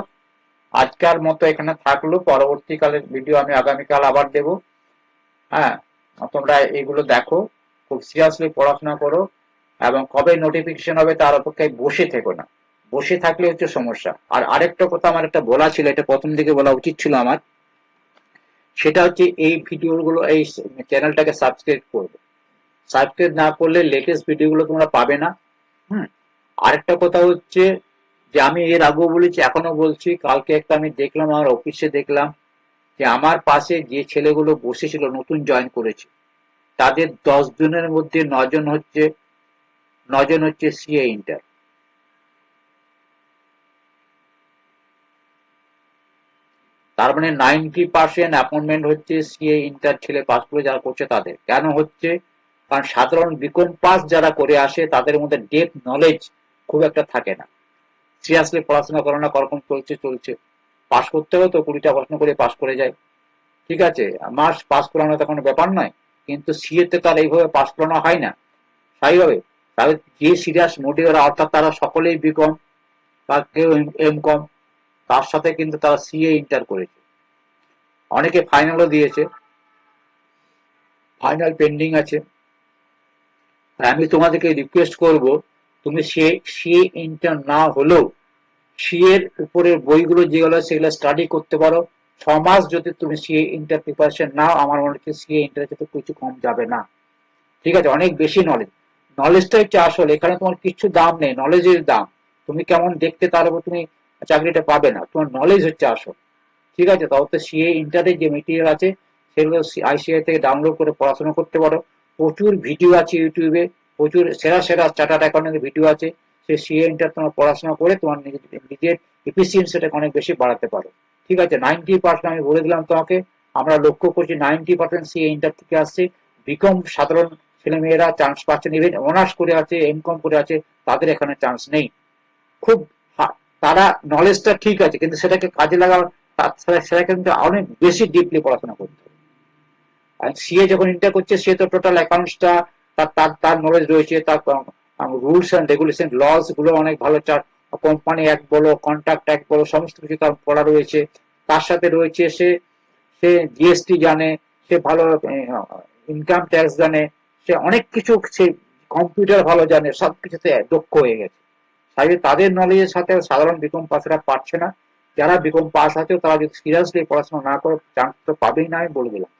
আজকের মতো এখানে থাকলো, পরবর্তীকালের ভিডিও আমি আগামীকাল আবার দেব। হ্যাঁ, তোমরা এগুলো দেখো, খুব সিরিয়াসলি পড়াশোনা করো, এবং কবে নোটিফিকেশন হবে তার অপেক্ষায় বসে থেকো না, বসে থাকলে হচ্ছে সমস্যা। আর আরেকটা কথা আমার একটা বলা ছিল, এটা প্রথম দিকে বলা উচিত ছিল আমার। সেটা হচ্ছে এই ভিডিওগুলো, এই চ্যানেলটাকে সাবস্ক্রাইব করবে। সাবস্ক্রাইব না করলে লেটেস্ট ভিডিওগুলো তোমরা পাবে না। হুম। আরেকটা কথা হচ্ছে যে আমি এর আগেও বলেছি, এখনো বলছি, কালকে একটা আমি দেখলাম, আমার অফিসে দেখলাম যে আমার পাশে যে ছেলেগুলো বসেছিল নতুন জয়েন করেছে, তাদের 10 জনের মধ্যে 9জন হচ্ছে সিএ ইন্টার। তার মানে 90% অ্যাপয়েন্টমেন্ট হচ্ছে সিএ ইন্টার ছেলে পাস করে যারা করছে তাদের। কেন হচ্ছে? কারণ সাধারণ বিকম পাস যারা করে আসে তাদের মধ্যে ডেপথ নলেজ খুব একটা থাকে না। সিরিয়াসলি পড়াশোনা করে না, কখন চলছে চলছে, পাস করতে হবে তো 20টা প্রশ্ন করে পাস করে যায়। ঠিক আছে, মাস পাস করানো তো কোনো ব্যাপার নয়। কিন্তু সিএ তে তার এইভাবে পাস করানো হয় না স্বাভাবিকভাবে। তাহলে যে সিরিয়াস মোডে ওরা, অর্থাৎ তারা সকলেই বিকম বা কেউ এম কম, তার সাথে কিন্তু তারা সিএ ইন্টার করেছে। অনেকে ফাইনালও দিয়েছে, ফাইনাল পেন্ডিং আছে। আর আমি তোমাদেরকে রিকোয়েস্ট করব, তুমি সিএ ইন্টার না হলেও সিএ এর উপরের বইগুলো যেগুলো সেগুলো স্টাডি করতে পারো। 6 মাস যদি তুমি সিএ ইন্টার প্রিপারেশন নাও, আমার মনে হচ্ছে সিএ ইন্টার থেকে কিছু কম যাবে না। ঠিক আছে, অনেক বেশি নলেজ। নলেজটা হচ্ছে আসল, এখানে তোমার কিছু দাম নেই, নলেজের দাম। তুমি কেমন দেখতে তার উপর তুমি চাকরিটা পাবে না, তোমার নলেজ হচ্ছে আসল। ঠিক আছে, তবে সিএ ইন্টারের যে মেটেরিয়াল আছে সেগুলো আইসিআই থেকে ডাউনলোড করে পড়াশোনা করতে পারো। প্রচুর ভিডিও আছে ইউটিউবে, প্রচুর সেরা সেরা চার্টার্ড অ্যাকাউন্টেন্টের ভিডিও আছে। সেই সিএ ইন্টার তোমার পড়াশোনা করে তোমার নিজের এফিসিয়েন্সিটাকে অনেক বেশি বাড়াতে পারো। ঠিক আছে, 90% আমি বলে দিলাম তোমাকে। আমরা লক্ষ্য করছি 90% সিএ ইন্টার থেকে আসছে। বিকম সাধারণ ছেলেমেয়েরা চান্স পাচ্ছে, ইভেন অনার্স করে আছে, এমকম করে আছে, তাদের এখানে চান্স নেই। খুব তারা নলেজটা ঠিক আছে, কিন্তু সেটাকে কাজে লাগাও, সেটা কিন্তু অনেক বেশি ডিপলি পড়াশোনা করতে হবে। আর সিএ যখন ইন্টার করছে, সে তো টোটাল অ্যাকাউন্টসটা তার তার তার নলেজ রয়েছে, তার রুলস অ্যান্ড রেগুলেশন লস গুলো অনেক ভালো, কোম্পানি এক বলো, কন্ট্রাক্ট এক বলো, সমস্ত কিছু তার পড়া রয়েছে। তার সাথে রয়েছে সে সে জিএসটি জানে, সে ভালো ইনকাম ট্যাক্স জানে, সে অনেক কিছু, সে কম্পিউটার ভালো জানে, সবকিছুতে দক্ষ হয়ে গেছে। তাই তাদের নলেজের সাথে সাধারণ বিকম পাসরা পারছে না। যারা বিকম পাস আছে তারা যদি সিরিয়াসলি পড়াশোনা না করে, চান্স তো পাবেই না, আমি বলে দিলাম।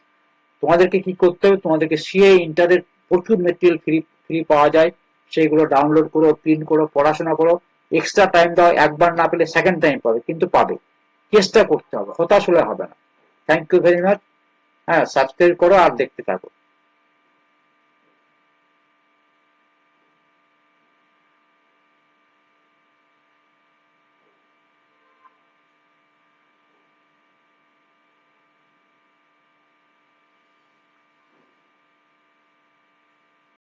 তোমাদেরকে কি করতে হবে? তোমাদেরকে সিএ ইন্টারের প্রচুর মেটেরিয়াল ফ্রি ফ্রি পাওয়া যায়, সেইগুলো ডাউনলোড করো, প্রিন্ট করো, পড়াশোনা করো। এক্সট্রা টাইম দাও, একবার না পেলে সেকেন্ড টাইম পাবে, কিন্তু পাবে। চেষ্টা করতে হবে, হতাশ হলে হবে না। Thank you very much. হ্যাঁ, সাবস্ক্রাইব করো আর দেখতে থাকো।